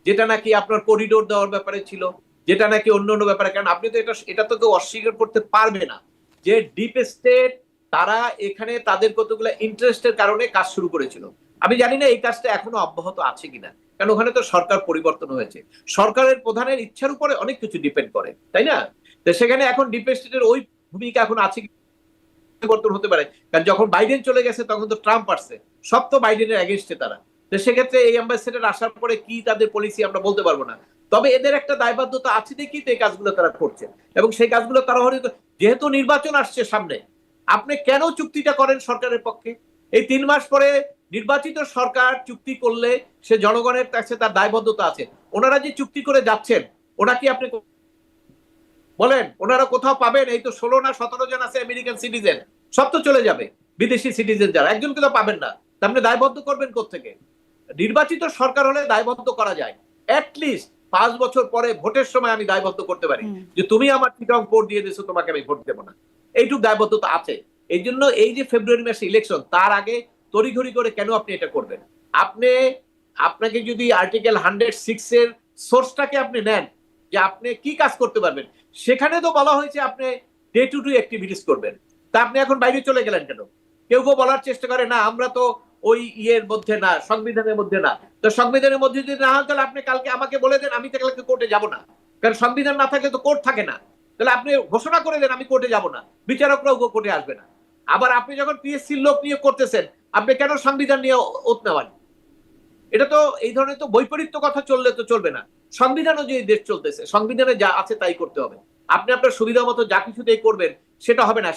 যেটা নাকি আপনার করিডোর দেওয়ার ব্যাপারে ছিল, যেটা নাকি অন্য অন্য ব্যাপারে। কারণ আপনি তো এটা তো কেউ অস্বীকার করতে পারবে না যে ডিপ স্টেট তারা এখানে তাদের কতগুলো ইন্টারেস্টের কারণে কাজ শুরু করেছিল। আমি জানি না এই কাজটা এখনো অব্যাহত আছে কিনা, কারণ ওখানে তো সরকার পরিবর্তন হয়েছে, সরকারের প্রধানের ইচ্ছার উপরে অনেক কিছু ডিপেন্ড করে, তাই না? তো সেখানে এখন ডিপ স্টেটের ওই ভূমিকা এখন আছে কি, পরিবর্তন হতে পারে। কারণ যখন বাইডেন চলে গেছে তখন তো ট্রাম্প আসছে, সব তো বাইডেনের এগেনস্টে তারা। তো সেক্ষেত্রে এই অ্যাম্বাসেডর আসার পরে কি তাদের পলিসি আমরা বলতে পারবো না, তবে এদের একটা দায়বদ্ধতা আছে দেখি তো এই কাজগুলো তারা করছে। এবং সেই কাজগুলো তারা যেহেতু নির্বাচন আসছে সামনে, আপনি কেন চুক্তিটা করেন সরকারের পক্ষে? এই 3 মাস পরে নির্বাচিত সরকার চুক্তি করলে সে জনগণের কাছে তার দায়বদ্ধতা আছে। ওনারা যে চুক্তি করে যাচ্ছেন, ওনা কি আপনি বলেন ওনারা কোথাও পাবেন? এই তো 16 না 17 জন আছে আমেরিকান সিটিজেন, সব তো চলে যাবে। বিদেশি সিটিজেন যারা, একজনকে তো পাবেন না। আপনি দায়বদ্ধ করবেন কোত্থেকে? নির্বাচিত সরকার হলে দায়বদ্ধ করা যায়, অ্যাটলিস্ট 5 বছর পরে ভোটের সময় আমি দায়বদ্ধ করতে পারি যে তুমি আমার চিটাগং পোর্ট দিয়ে দিয়েছো, তোমাকে আমি ভোট দেবো না। এইটুকু দায়বদ্ধতা আছে। এই জন্য এই যে ফেব্রুয়ারি মাসে ইলেকশন, তার আগে তড়িঘড়ি করে কেন আপনি এটা করবেন? আপনাকে যদি আর্টিকেল 106 এর সোর্সটাকে আপনি নেন যে আপনি কি কাজ করতে পারবেন, সেখানে তো বলা হয়েছে আপনি ডে টু ডে অ্যাক্টিভিটিস করবেন। তা আপনি এখন বাইরে চলে গেলেন কেন? কেউ কেউ বলার চেষ্টা করে না আমরা তো ওই ইয়ের মধ্যে না, সংবিধানের মধ্যে না। তো সংবিধানের মধ্যে যদি না হয় তাহলে আপনি কালকে আমাকে বলে দেন, আমি তো কালকে কোর্টে যাব না। কারণ সংবিধান না থাকলে তো কোর্ট থাকে না। তাহলে আপনি ঘোষণা করে দেন আমি কোর্টে যাব না, বিচারকরাও কোর্টে আসবে না। আবার আপনি যখন পিএসসির লোক নিয়োগ করতেছেন, আপনি কেন সংবিধান নিয়ে ওত নেওয়ান? এটা তো এই ধরনের তো বৈপরীত্য কথা চললে তো চলবে না। সংবিধান অনুযায়ী দেশ চলতেছে, সংবিধানে যা আছে তাই করতে হবে। আপনি আপনার সুবিধা মতো যা কিছুতেই করবেন, সেটা হবে না।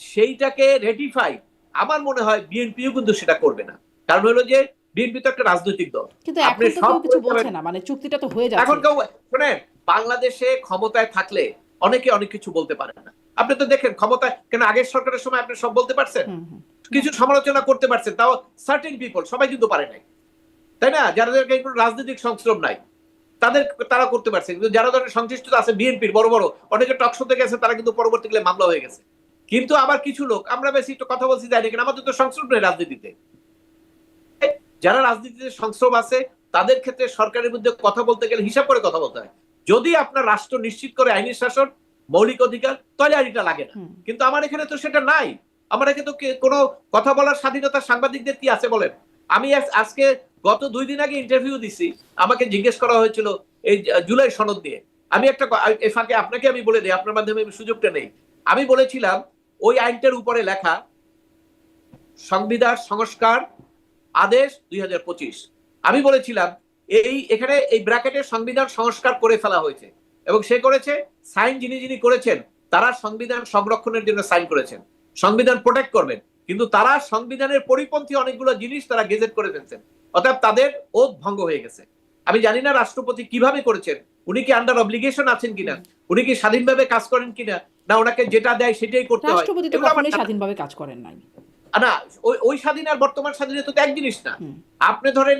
সেইটাকে রেটিফাই আমার মনে হয় বিএনপিও কিন্তু সেটা করবে না। কারণ হলো যে বিএনপি তো একটা রাজনৈতিক দল। কিন্তু আপনি এখন তো সব কেউ কিছু করে বলছে যাবেন। না, মানে চুক্তিটা তো হয়ে এখন যাচ্ছে। কেউ শোনেন, বাংলাদেশে ক্ষমতায় থাকলে অনেকে অনেক কিছু বলতে পারে না। আপনি তো দেখেন ক্ষমতায় কেন আগের সরকারের সময় আপনি সব বলতে পারছেন, হুম হুম। কিছু সমালোচনা করতে পারছেন, তাও সার্টেন পিপল, সবাই কিন্তু পারে নাই, তাই না? যাদেরকে কোনো রাজনৈতিক সংশ্রম নাই তারা করতে পারছে, কিন্তু যারা ধরেন সংশ্লিষ্ট আছে বিএনপির বড় বড় অনেকে টকশোতে গেছে, তারা কিন্তু পরবর্তীকালে মামলা হয়ে গেছে। কিন্তু আবার কিছু লোক, আমরা বেশি একটু কথা বলছি যাই না কেন, আমাদের তো সংশ্রম নেই রাজনীতিতে। যারা রাজনীতিতে সংশ্রম আছে তাদের ক্ষেত্রে সরকারের বিরুদ্ধে কথা বলতে গেলে হিসাব করে কথা বলতে হয়। যদি আপনার রাষ্ট্র নিশ্চিত করে আইনি শাসন, মৌলিক অধিকার, তাহলে আইনটা লাগে না। কিন্তু আমার এখানে তো সেটা নাই। আমার এখানে তো কোনো কথা বলার স্বাধীনতা সাংবাদিকদের কি আছে বলেন? আমি আজকে গত 2 দিন আগে ইন্টারভিউ দিছি, আমাকে জিজ্ঞেস করা হয়েছিল এই জুলাই সনদ নিয়ে। আমি একটা এই ফাঁকে আপনাকে আমি বলে দিই, আপনার মাধ্যমে আমি সুযোগটা নেই। আমি বলেছিলাম ওই আইনটার উপরে লেখা সংবিধান সংস্কার আদেশ 2025। আমি বলেছিলাম এখানে এই ব্র্যাকেটে সংবিধান সংস্কার করে ফেলা হয়েছে, এবং সে করেছে, সাইন যিনি করেছেন তারা সংবিধান সংরক্ষণের জন্য সাইন করেছেন, সংবিধান প্রোটেক্ট করবেন, কিন্তু তারা সংবিধানের পরিপন্থী অনেকগুলো জিনিস তারা গেজেট করে ফেলছেন, অর্থাৎ তাদের ওথ ভঙ্গ হয়ে গেছে। আমি জানি না রাষ্ট্রপতি কিভাবে করেছেন, উনি কি আন্ডার অব্লিগেশন আছেন কিনা, উনি কি স্বাধীনভাবে কাজ করেন কিনা, না ওনাকে যেটা দেয় সেটাই করতে হয়, রাষ্ট্রপতি তো এগুলো আমার কখনোই স্বাধীনভাবে কাজ করেন নাই। না। ওই স্বাধীন আর বর্তমান স্বাধীনতা তো এক জিনিস না। আপনি ধরেন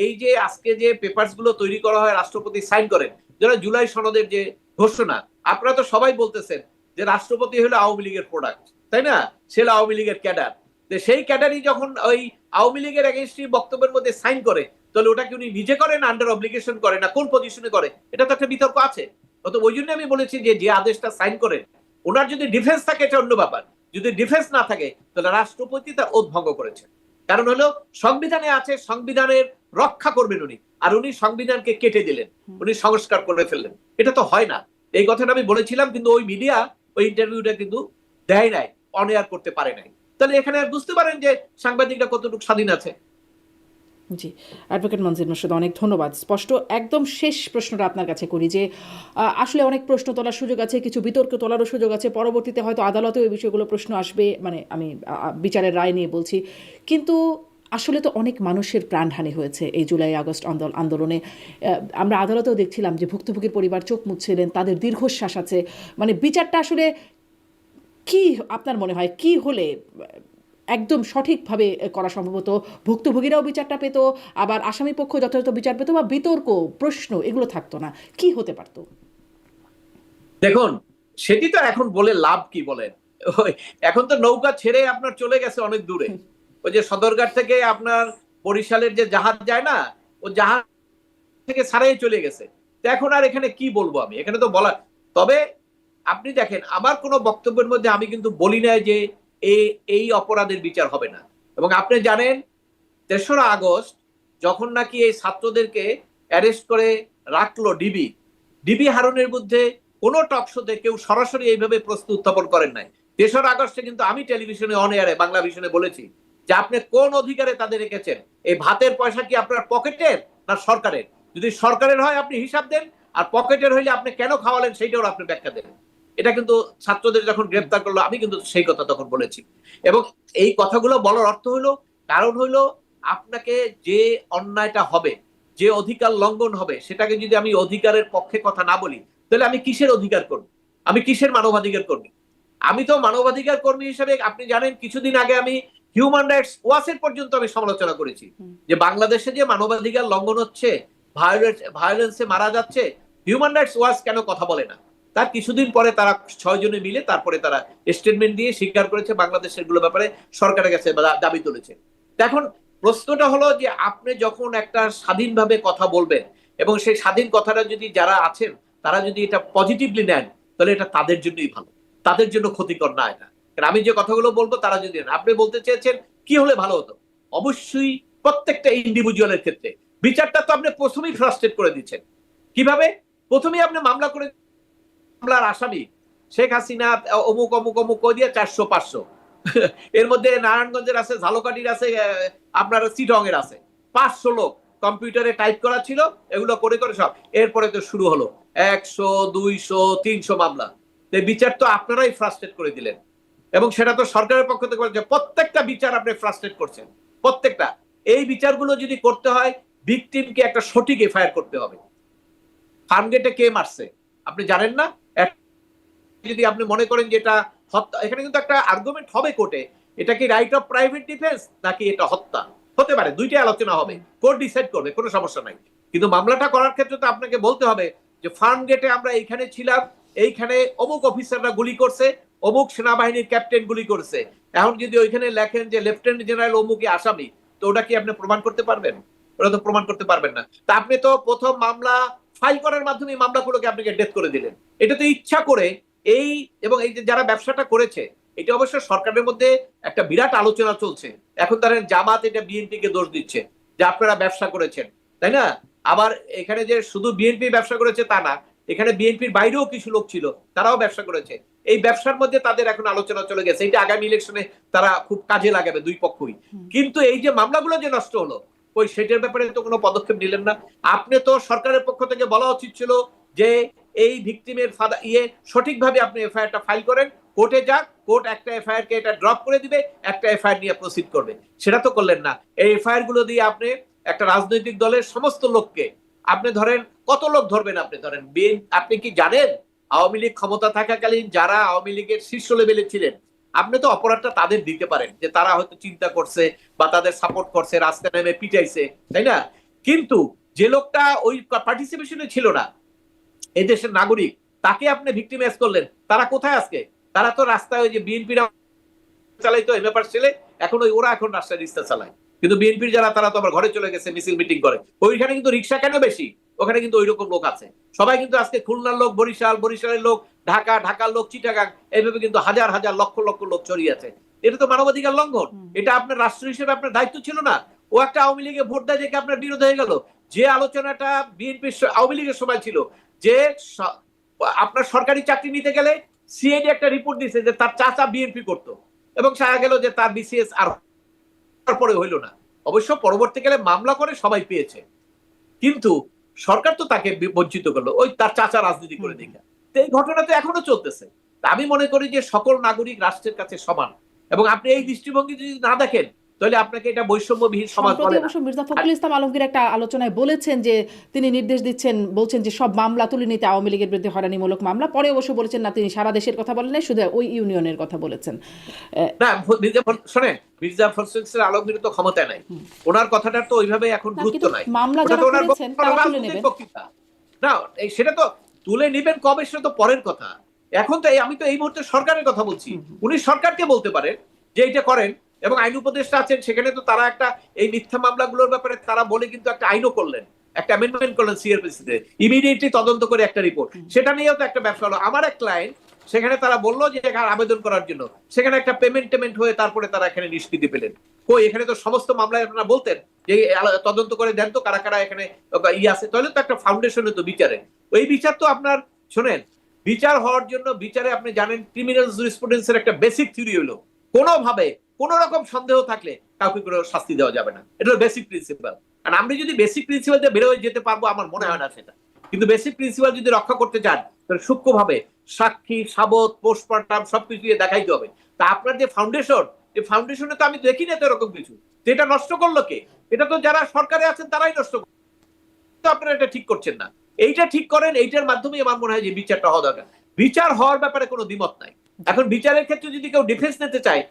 এই যে আজকে যে পেপারস গুলো তৈরি করা হয়, রাষ্ট্রপতি সাইন করেন, যারা জুলাই সনদের যে ঘোষণা, আপনারা তো সবাই বলতেছেন যে রাষ্ট্রপতি হলো আওয়ামী লীগের প্রোডাক্ট, তাই না? সে আওয়ামী লীগের ক্যাডার। সেই ক্যাডারই যখন ওই আওয়ামী লীগের এগেইনস্টে বক্তব্যের মধ্যে সাইন করে, তাহলে ওটা কি উনি নিজে করেন, আন্ডার অব্লিগেশন করে, না কোন পজিশনে করে? এটা তো একটা বিতর্ক আছে। তো ওই জন্য আমি বলেছি যে আদেশটা সাইন করে, ওনার যদি ডিফেন্স থাকে এটা অন্য ব্যাপার, যদি ডিফেন্স না থাকে তাহলে রাষ্ট্রপতি তার ওথ ভঙ্গ করেছে। কারণ হলো সংবিধানে আছে, সংবিধানের রক্ষা করবেন উনি, আর উনি সংবিধানকে কেটে দিলেন, উনি সংস্কার করে ফেললেন। এটা তো হয় না। এই কথাটা আমি বলেছিলাম, কিন্তু ওই মিডিয়া ওই ইন্টারভিউটা কিন্তু দেয় নাই, অন এয়ার করতে পারে নাই। তাহলে এখানে বুঝতে পারেন যে সাংবাদিকরা কতটুকু স্বাধীন আছে। জি, অ্যাডভোকেট মনজির মোরশেদ, অনেক ধন্যবাদ। স্পষ্ট একদম শেষ প্রশ্নটা আপনার কাছে করি যে আসলে অনেক প্রশ্ন তোলার সুযোগ আছে, কিছু বিতর্ক তোলারও সুযোগ আছে, পরবর্তীতে হয়তো আদালতেও এই বিষয়গুলো প্রশ্ন আসবে, মানে আমি বিচারের রায় নিয়ে বলছি। কিন্তু আসলে তো অনেক মানুষের প্রাণহানি হয়েছে এই জুলাই আগস্ট আন্দোলনে। আমরা আদালতেও দেখছিলাম যে ভুক্তভোগীর পরিবার চোখ মুছছিলেন, তাদের দীর্ঘশ্বাস আছে। মানে বিচারটা আসলে কি আপনার মনে হয় কি হলে একদম সঠিকভাবে করা সম্ভবত ভুক্তভোগীরাও বিচারটা পেত, আবার আসামি পক্ষ যথাযথ বিচার পেত, বা বিতর্ক প্রশ্ন এগুলো থাকতো না, কি হতে পারত? দেখুন, সেটি তো এখন বলে লাভ কি বলেন? এখন তো নৌকা ছেড়ে আপনার চলে গেছে অনেক দূরে। ওই যে সদরঘাট থেকে আপনার বরিশালের যে জাহাজ যায় না, ও জাহাজ থেকে ছাড়াই চলে গেছে। তো এখন আর এখানে কি বলবো আমি, এখানে তো বলা। তবে আপনি দেখেন, আমার কোনো বক্তব্যের মধ্যে আমি কিন্তু বলি নাই যে এই অপরাধের বিচার হবে না। এবং আপনি জানেন ৩রা আগস্ট যখন নাকি এই ছাত্রদেরকে অ্যারেস্ট করে রাখলো ডিবি হারুনের বিরুদ্ধে কোন টক শোতে কেউ সরাসরি এইভাবে প্রশ্ন উত্থাপন করেন নাই। ৩রা আগস্টে কিন্তু আমি টেলিভিশনে অন এয়ারে বাংলা ভিশনে বলেছি যে আপনি কোন অধিকারে তাদের রেখেছেন, এই ভাতের পয়সা কি আপনার পকেটের না সরকারের? যদি সরকারের হয় আপনি হিসাব দেন, আর পকেটের হইলে আপনি কেন খাওয়ালেন সেইটাও আপনি ব্যাখ্যা দেন। এটা কিন্তু ছাত্রদের যখন গ্রেপ্তার করলো আমি কিন্তু সেই কথা তখন বলেছি। এবং এই কথাগুলো বলার অর্থ হলো, কারণ হলো আপনাকে যে অন্যায়টা হবে, যে অধিকার লঙ্ঘন হবে, সেটাকে যদি আমি অধিকারের পক্ষে কথা না বলি, তাহলে আমি কিসের অধিকার কর্মী, আমি কিসের মানবাধিকার কর্মী? আমি তো মানবাধিকার কর্মী হিসেবে, আপনি জানেন কিছুদিন আগে আমি হিউম্যান রাইটস ওয়াচের পর্যন্ত আমি সমালোচনা করেছি যে বাংলাদেশে যে মানবাধিকার লঙ্ঘন হচ্ছে, ভায়োলেন্সে মারা যাচ্ছে, হিউম্যান রাইটস ওয়াচ কেন কথা বলে না? তার কিছুদিন পরে তারা 6 জনে মিলে তারপরে তারা স্টেটমেন্ট দিয়ে স্বীকার করেছে বাংলাদেশের গুলো ব্যাপারে সরকারের কাছে দাবি তুলেছে। এখন প্রশ্নটা হলো যে আপনি যখন একটা স্বাধীনভাবে কথা বলবেন, এবং সেই স্বাধীন কথাটা যদি যারা আছেন তারা যদি এটা পজিটিভলি নেন, তাহলে এটা তাদের জন্যই ভালো, তাদের জন্য ক্ষতিকর না এটা। আমি যে কথাগুলো বলবো তারা যদি নেন, আপনি বলতে চেয়েছেন কি হলে ভালো হতো, অবশ্যই প্রত্যেকটা ইন্ডিভিজুয়ালের ক্ষেত্রে বিচারটা তো আপনি প্রথমেই ফ্রাস্ট্রেট করে দিচ্ছেন। কিভাবে? প্রথমেই আপনি মামলা করে, মামলার আসামি শেখ হাসিনা অমুক অমুক অমুক দিয়ে 400-500, এর মধ্যে নারায়ণগঞ্জের আছে, ঝালকাঠির আছে, আপনার চিটং এর আছে 500 লোক। কম্পিউটারে টাইপ করা ছিল, এগুলো করে করে সব। এরপরে তো শুরু হলো 100, 200, 300 মামলা। বিচার তো আপনারাই ফ্রাস্ট্রেট করে দিলেন, এবং সেটা তো সরকারের পক্ষ থেকে বলছে প্রত্যেকটা বিচার আপনি ফ্রাস্ট্রেট করছেন, প্রত্যেকটা। এই বিচারগুলো যদি করতে হয়, ভিকটিমকে একটা সঠিক এফআইআর করতে হবে। ফার্মগেটে কে মারছে আপনি জানেন না? যদি আপনি মনে করেন যে এটা হত্যা, এখানে কিন্তু একটা আর্গুমেন্ট হবে কোর্টে, এটা কি রাইট অফ প্রাইভেট ডিফেন্স নাকি এটা হত্যা, হতে পারে, দুইটাই আলোচনা হবে, কোর্ট ডিসাইড করবে, কোনো সমস্যা নাই। কিন্তু মামলাটা করার ক্ষেত্রে তো আপনাকে বলতে হবে যে ফার্ম গেটে আমরা এইখানে ছিলাম, এইখানে অমুক অফিসাররা গুলি করছে, অমুক সেনাবাহিনীর ক্যাপ্টেন গুলি করেছে। এখন যদি ওইখানে লেখেন যে লেফটেন্যান্ট জেনারেল অমুকই আসামি, তো ওটা কি আপনি প্রমাণ করতে পারবেন? ওটা তো প্রমাণ করতে পারবেন না। তা আপনি তো প্রথম মামলা ফাইল করার মাধ্যমে মামলাগুলোকে আপনাকে ডেথ করে দিলেন। এটা তো ইচ্ছা করে এই, এবং এই যে যারা ব্যবসাটা করেছে, এটা অবশ্য সরকারের মধ্যে একটা বিরাট আলোচনা চলছে। এখন ধরেন জামাত এটা বিএনপিকে দোষ দিচ্ছে যে আপনারা ব্যবসা করেছেন, তাই না? আবার এখানে যে শুধু বিএনপি ব্যবসা করেছে তা না, এখানে বিএনপির বাইরেও কিছু লোক ছিল, তারাও ব্যবসা করেছে। এই ব্যবসার মধ্যে তাদের এখন আলোচনা চলে গেছে, এটা আগামী ইলেকশনে তারা খুব কাজে লাগাবে দুই পক্ষই। কিন্তু এই যে মামলাগুলো যে নষ্ট হলো, ওই সেটার ব্যাপারে তো কোনো পদক্ষেপ নিলেন না। আপনি তো সরকারের পক্ষ থেকে বলা উচিত ছিল যে এই ভিকটিমের সঠিকভাবে আপনি এফআইআরটা ফাইল করেন, কোর্টে যাক, কোর্ট একটা এফআইআর কে এটা ড্রপ করে দিবে, একটা এফআইআর নিয়ে প্রসিড করবে। সেটা তো করলেন না। এই এফআইআর গুলো দিয়ে আপনি একটা রাজনৈতিক দলের সমস্ত লোককে, আপনি ধরেন কত লোক ধরবেন? আপনি ধরেন আপনি কি জানেন আওয়ামী লীগ ক্ষমতা থাকাকালীন যারা আওয়ামী লীগের শীর্ষ লেভেলে ছিলেন, আপনি তো অপরাধটা তাদের দিতে পারেন যে তারা হয়তো চিন্তা করছে বা তাদের সাপোর্ট করছে, রাস্তায় নেমে পিটাইছে, তাই না? কিন্তু যে লোকটা ওই পার্টিসিপেশনে ছিল না, এই দেশের নাগরিক, তাকে আপনি ভিক্টিমাইজ করলেন। তারা কোথায় আজকে? তারা তো রাস্তায় ওই যে বিএনপিরা চালাইতো এম ব্যাপার ছেলে, এখন ওরা এখন রাস্তায় রিক্সা চালায়। কিন্তু বিএনপির যারা, তারা তো আবার ঘরে চলে গেছে, মিছিল মিটিং করে। ওইখানে কিন্তু রিক্সা কেন বেশি? ওখানে কিন্তু ওইরকম লোক আছে। সবাই কিন্তু আজকে খুলনার লোক বরিশাল, বরিশালের লোক ঢাকা, ঢাকার লোক চিটাগাং, এইভাবে কিন্তু হাজার হাজার লক্ষ লক্ষ লোক ছড়িয়ে আছে। এটা তো মানবাধিকার লঙ্ঘন। এটা আপনার রাষ্ট্র হিসেবে আপনার দায়িত্ব ছিল না? ও একটা আওয়ামী লীগে ভোট দেয় দেখে আপনার বিরোধ হয়ে গেল। যে আলোচনাটা বিএনপি আওয়ামী লীগের সময় ছিল, যে আপনার সরকারি চাকরি নিতে গেলে সিআইডি একটা রিপোর্ট দিয়েছে যে তার চাচা বিএনপি করতো, এবং সারা গেল যে তার বিসিএস আর পরে হইল না। অবশ্য পরবর্তীকালে মামলা করে সবাই পেয়েছে, কিন্তু সরকার তো তাকে বঞ্চিত করলো ওই তার চাচা রাজনীতি করে দেখে। এই ঘটনা তো এখনো চলতেছে। আমি মনে করি যে সকল নাগরিক রাষ্ট্রের কাছে সমান, এবং আপনি এই দৃষ্টিভঙ্গি যদি না দেখেন, তাহলে আপনাকে এটা বৈষম্যবিহীন সমাজ বলে না। অবশ্য মির্জা ফখরুল ইসলাম আলমগীর একটা আলোচনায় বলেছেন যে তিনি নির্দেশ দিচ্ছেন, বলছেন যে সব মামলা তুলে নিতে, আওয়ামী লীগের বিরুদ্ধে হয়রানিমূলক মামলা। পরে অবশ্য বলেছেন না, তিনি সারা দেশের কথা বলেন নাই, শুধু ওই ইউনিয়নের কথা বলেছেন। না শোনেন, মির্জা ফখরুল ইসলাম আলমগীর তো ক্ষমতায় নাই, ওনার কথাটার তো ওইভাবে এখন গুরুত্ব নাই। মামলা যারা করেছেন তারা তুলে নেবেন না, সেটা তো তুলে নেবেন কবে, সেটা তো পরের কথা। এখন তো আমি তো এই মুহূর্তে সরকারের কথা বলছি। উনি সরকারকে বলতে পারেন যে এইটা করেন, এবং আইন উপদেষ্টা আছেন, সেখানে তো তারা একটা এই মিথ্যা মামলাগুলোর ব্যাপারে তারা বলে কিন্তু একটা আইনও করলেন, একটা অ্যামেন্ডমেন্ট করলেন সিআরপিসিতে, ইমিডিয়েটলি তদন্ত করে একটা রিপোর্ট। সেটা নিয়েও তো একটা ব্যবসা হলো। আমার এক ক্লায়েন্ট, সেখানে তারা বললো যে আবেদন করার জন্য, সেখানে একটা পেমেন্ট হয়ে তারপরে তারা এখানে নিষ্কৃতি পেলেন। কই, এখানে তো সমস্ত মামলায় আপনারা বলতেন যে তদন্ত করে দেন তো কারা কারা এখানে আছে, তাহলে তো একটা ফাউন্ডেশন হতো বিচারে। ওই বিচার তো আপনার, শোনেন, বিচার হওয়ার জন্য বিচারে আপনি জানেন ক্রিমিনাল জুরিসপ্রুডেন্সের একটা বেসিক থিওরি হলো কোনোভাবে কোন রকম সন্দেহ থাকলে কাউকে কোনো শাস্তি দেওয়া যাবে না। এটা হলো বেসিক প্রিন্সিপাল। আর আমরা যদি বেসিক প্রিন্সিপাল দিয়ে বের হয়ে যেতে পারবো, আমার মনে হয় না সেটা। কিন্তু বেসিক প্রিন্সিপাল যদি রক্ষা করতে চান, তাহলে সূক্ষ্মভাবে সাক্ষী, সাবত, পোস্টমর্টম সবকিছু দিয়ে দেখাইতে হবে। তা আপনার যে ফাউন্ডেশন, এই ফাউন্ডেশনে তো আমি দেখি না তো এরকম কিছু। এটা নষ্ট করলো কে? এটা তো যারা সরকারে আছেন তারাই নষ্ট করলো। আপনারা এটা ঠিক করছেন না। এইটা ঠিক করেন, এইটার মাধ্যমে আমার মনে হয় যে বিচারটা হওয়া দরকার। বিচার হওয়ার ব্যাপারে কোনো দ্বিমত নাই। এখন বিচারের ক্ষেত্রে যদি কেউ ডিফেন্স নিতে চায়,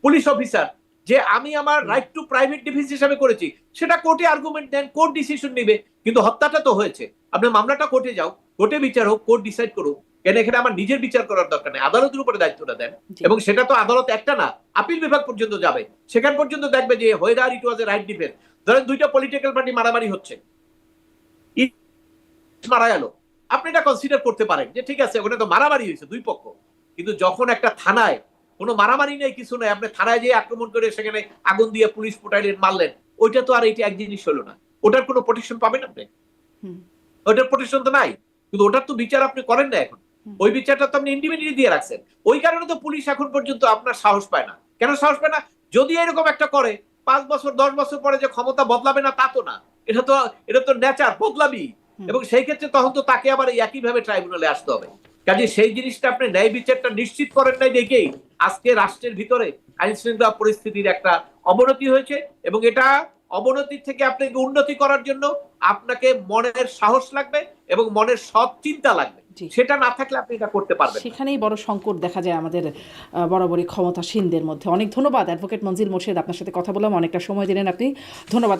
পুলিশ অফিসার, যে আমি আমার রাইট টু প্রাইভেট ডিফেন্স হিসাবে করেছি, সেটা কোর্টে আর্গুমেন্ট দেন, কোর্ট ডিসিশন নেবে। কিন্তু হত্যাটা তো হয়েছে, আপনার মামলাটা কোর্টে যাও, কোর্টে বিচার হোক, কোর্ট ডিসাইড করুক। কেন এখানে আমার নিজের বিচার করার দরকার নেই, আদালতের উপরে দায়িত্বটা দেন। এবং সেটা তো আদালত একটা না, আপিল বিভাগ পর্যন্ত যাবে, সেখান পর্যন্ত দেখবে যে হোয়েদার ইট ওয়াজ এ রাইট ডিফেন্স। ধরেন দুইটা পলিটিক্যাল পার্টি মারামারি হচ্ছে, মারা গেল, আপনি এটা কনসিডার করতে পারেন যে ঠিক আছে ওখানে তো মারামারি হয়েছে দুই পক্ষ। কিন্তু যখন একটা থানায় কোনো মারামারি নেই, কিছু নেই, আপনি থানায় যেয়ে আক্রমণ করে সেখানে আগুন দিয়ে পুলিশ ফুটাইলেন, মারলেন, ওইটা তো আর এইটা এক জিনিস হলো না। ওটার কোনো প্রোটেকশন পাবেন আপনি? ওটার প্রোটেকশন তো নাই। কিন্তু ওটার তো বিচার আপনি করেন না এখন। ওই বিচারটা তো আপনি ইন্ডিভিজুয়ালি দিয়ে রাখছেন। ওই কারণে তো পুলিশ এখন পর্যন্ত আপনার সাহস পায় না। কেন সাহস পায় না? যদি এরকম একটা করে 5 বছর 10 বছর পরে যে ক্ষমতা বদলাবে না তা তো না। এটা তো নেচার, বদলাবি। এবং সেই ক্ষেত্রে তখন তো তাকে আবার একইভাবে ট্রাইব্যুনালে আসতে হবে। কাজে সেই জিনিসটা আপনি ন্যায় বিচারটা নিশ্চিত করেন নাই দেখেই আজকে রাষ্ট্রের ভিতরে আইন শৃঙ্খলা পরিস্থিতির একটা অবনতি হয়েছে। এবং এটা অবনতি থেকে আপনাকে উন্নতি করার জন্য আপনাকে মনের সাহস লাগবে এবং মনের সৎ চিন্তা লাগবে। জি। সেটা না থাকলে আপনি এটা করতে পারবেন না। সেখানেই বড় সংকট দেখা যায় আমাদের বরাবরই ক্ষমতাসীনদের মধ্যে। অনেক ধন্যবাদ অ্যাডভোকেট মনজিল মোর্শেদ, আপনার সাথে কথা বললাম, অনেকটা সময় দিলেন আপনি, ধন্যবাদ।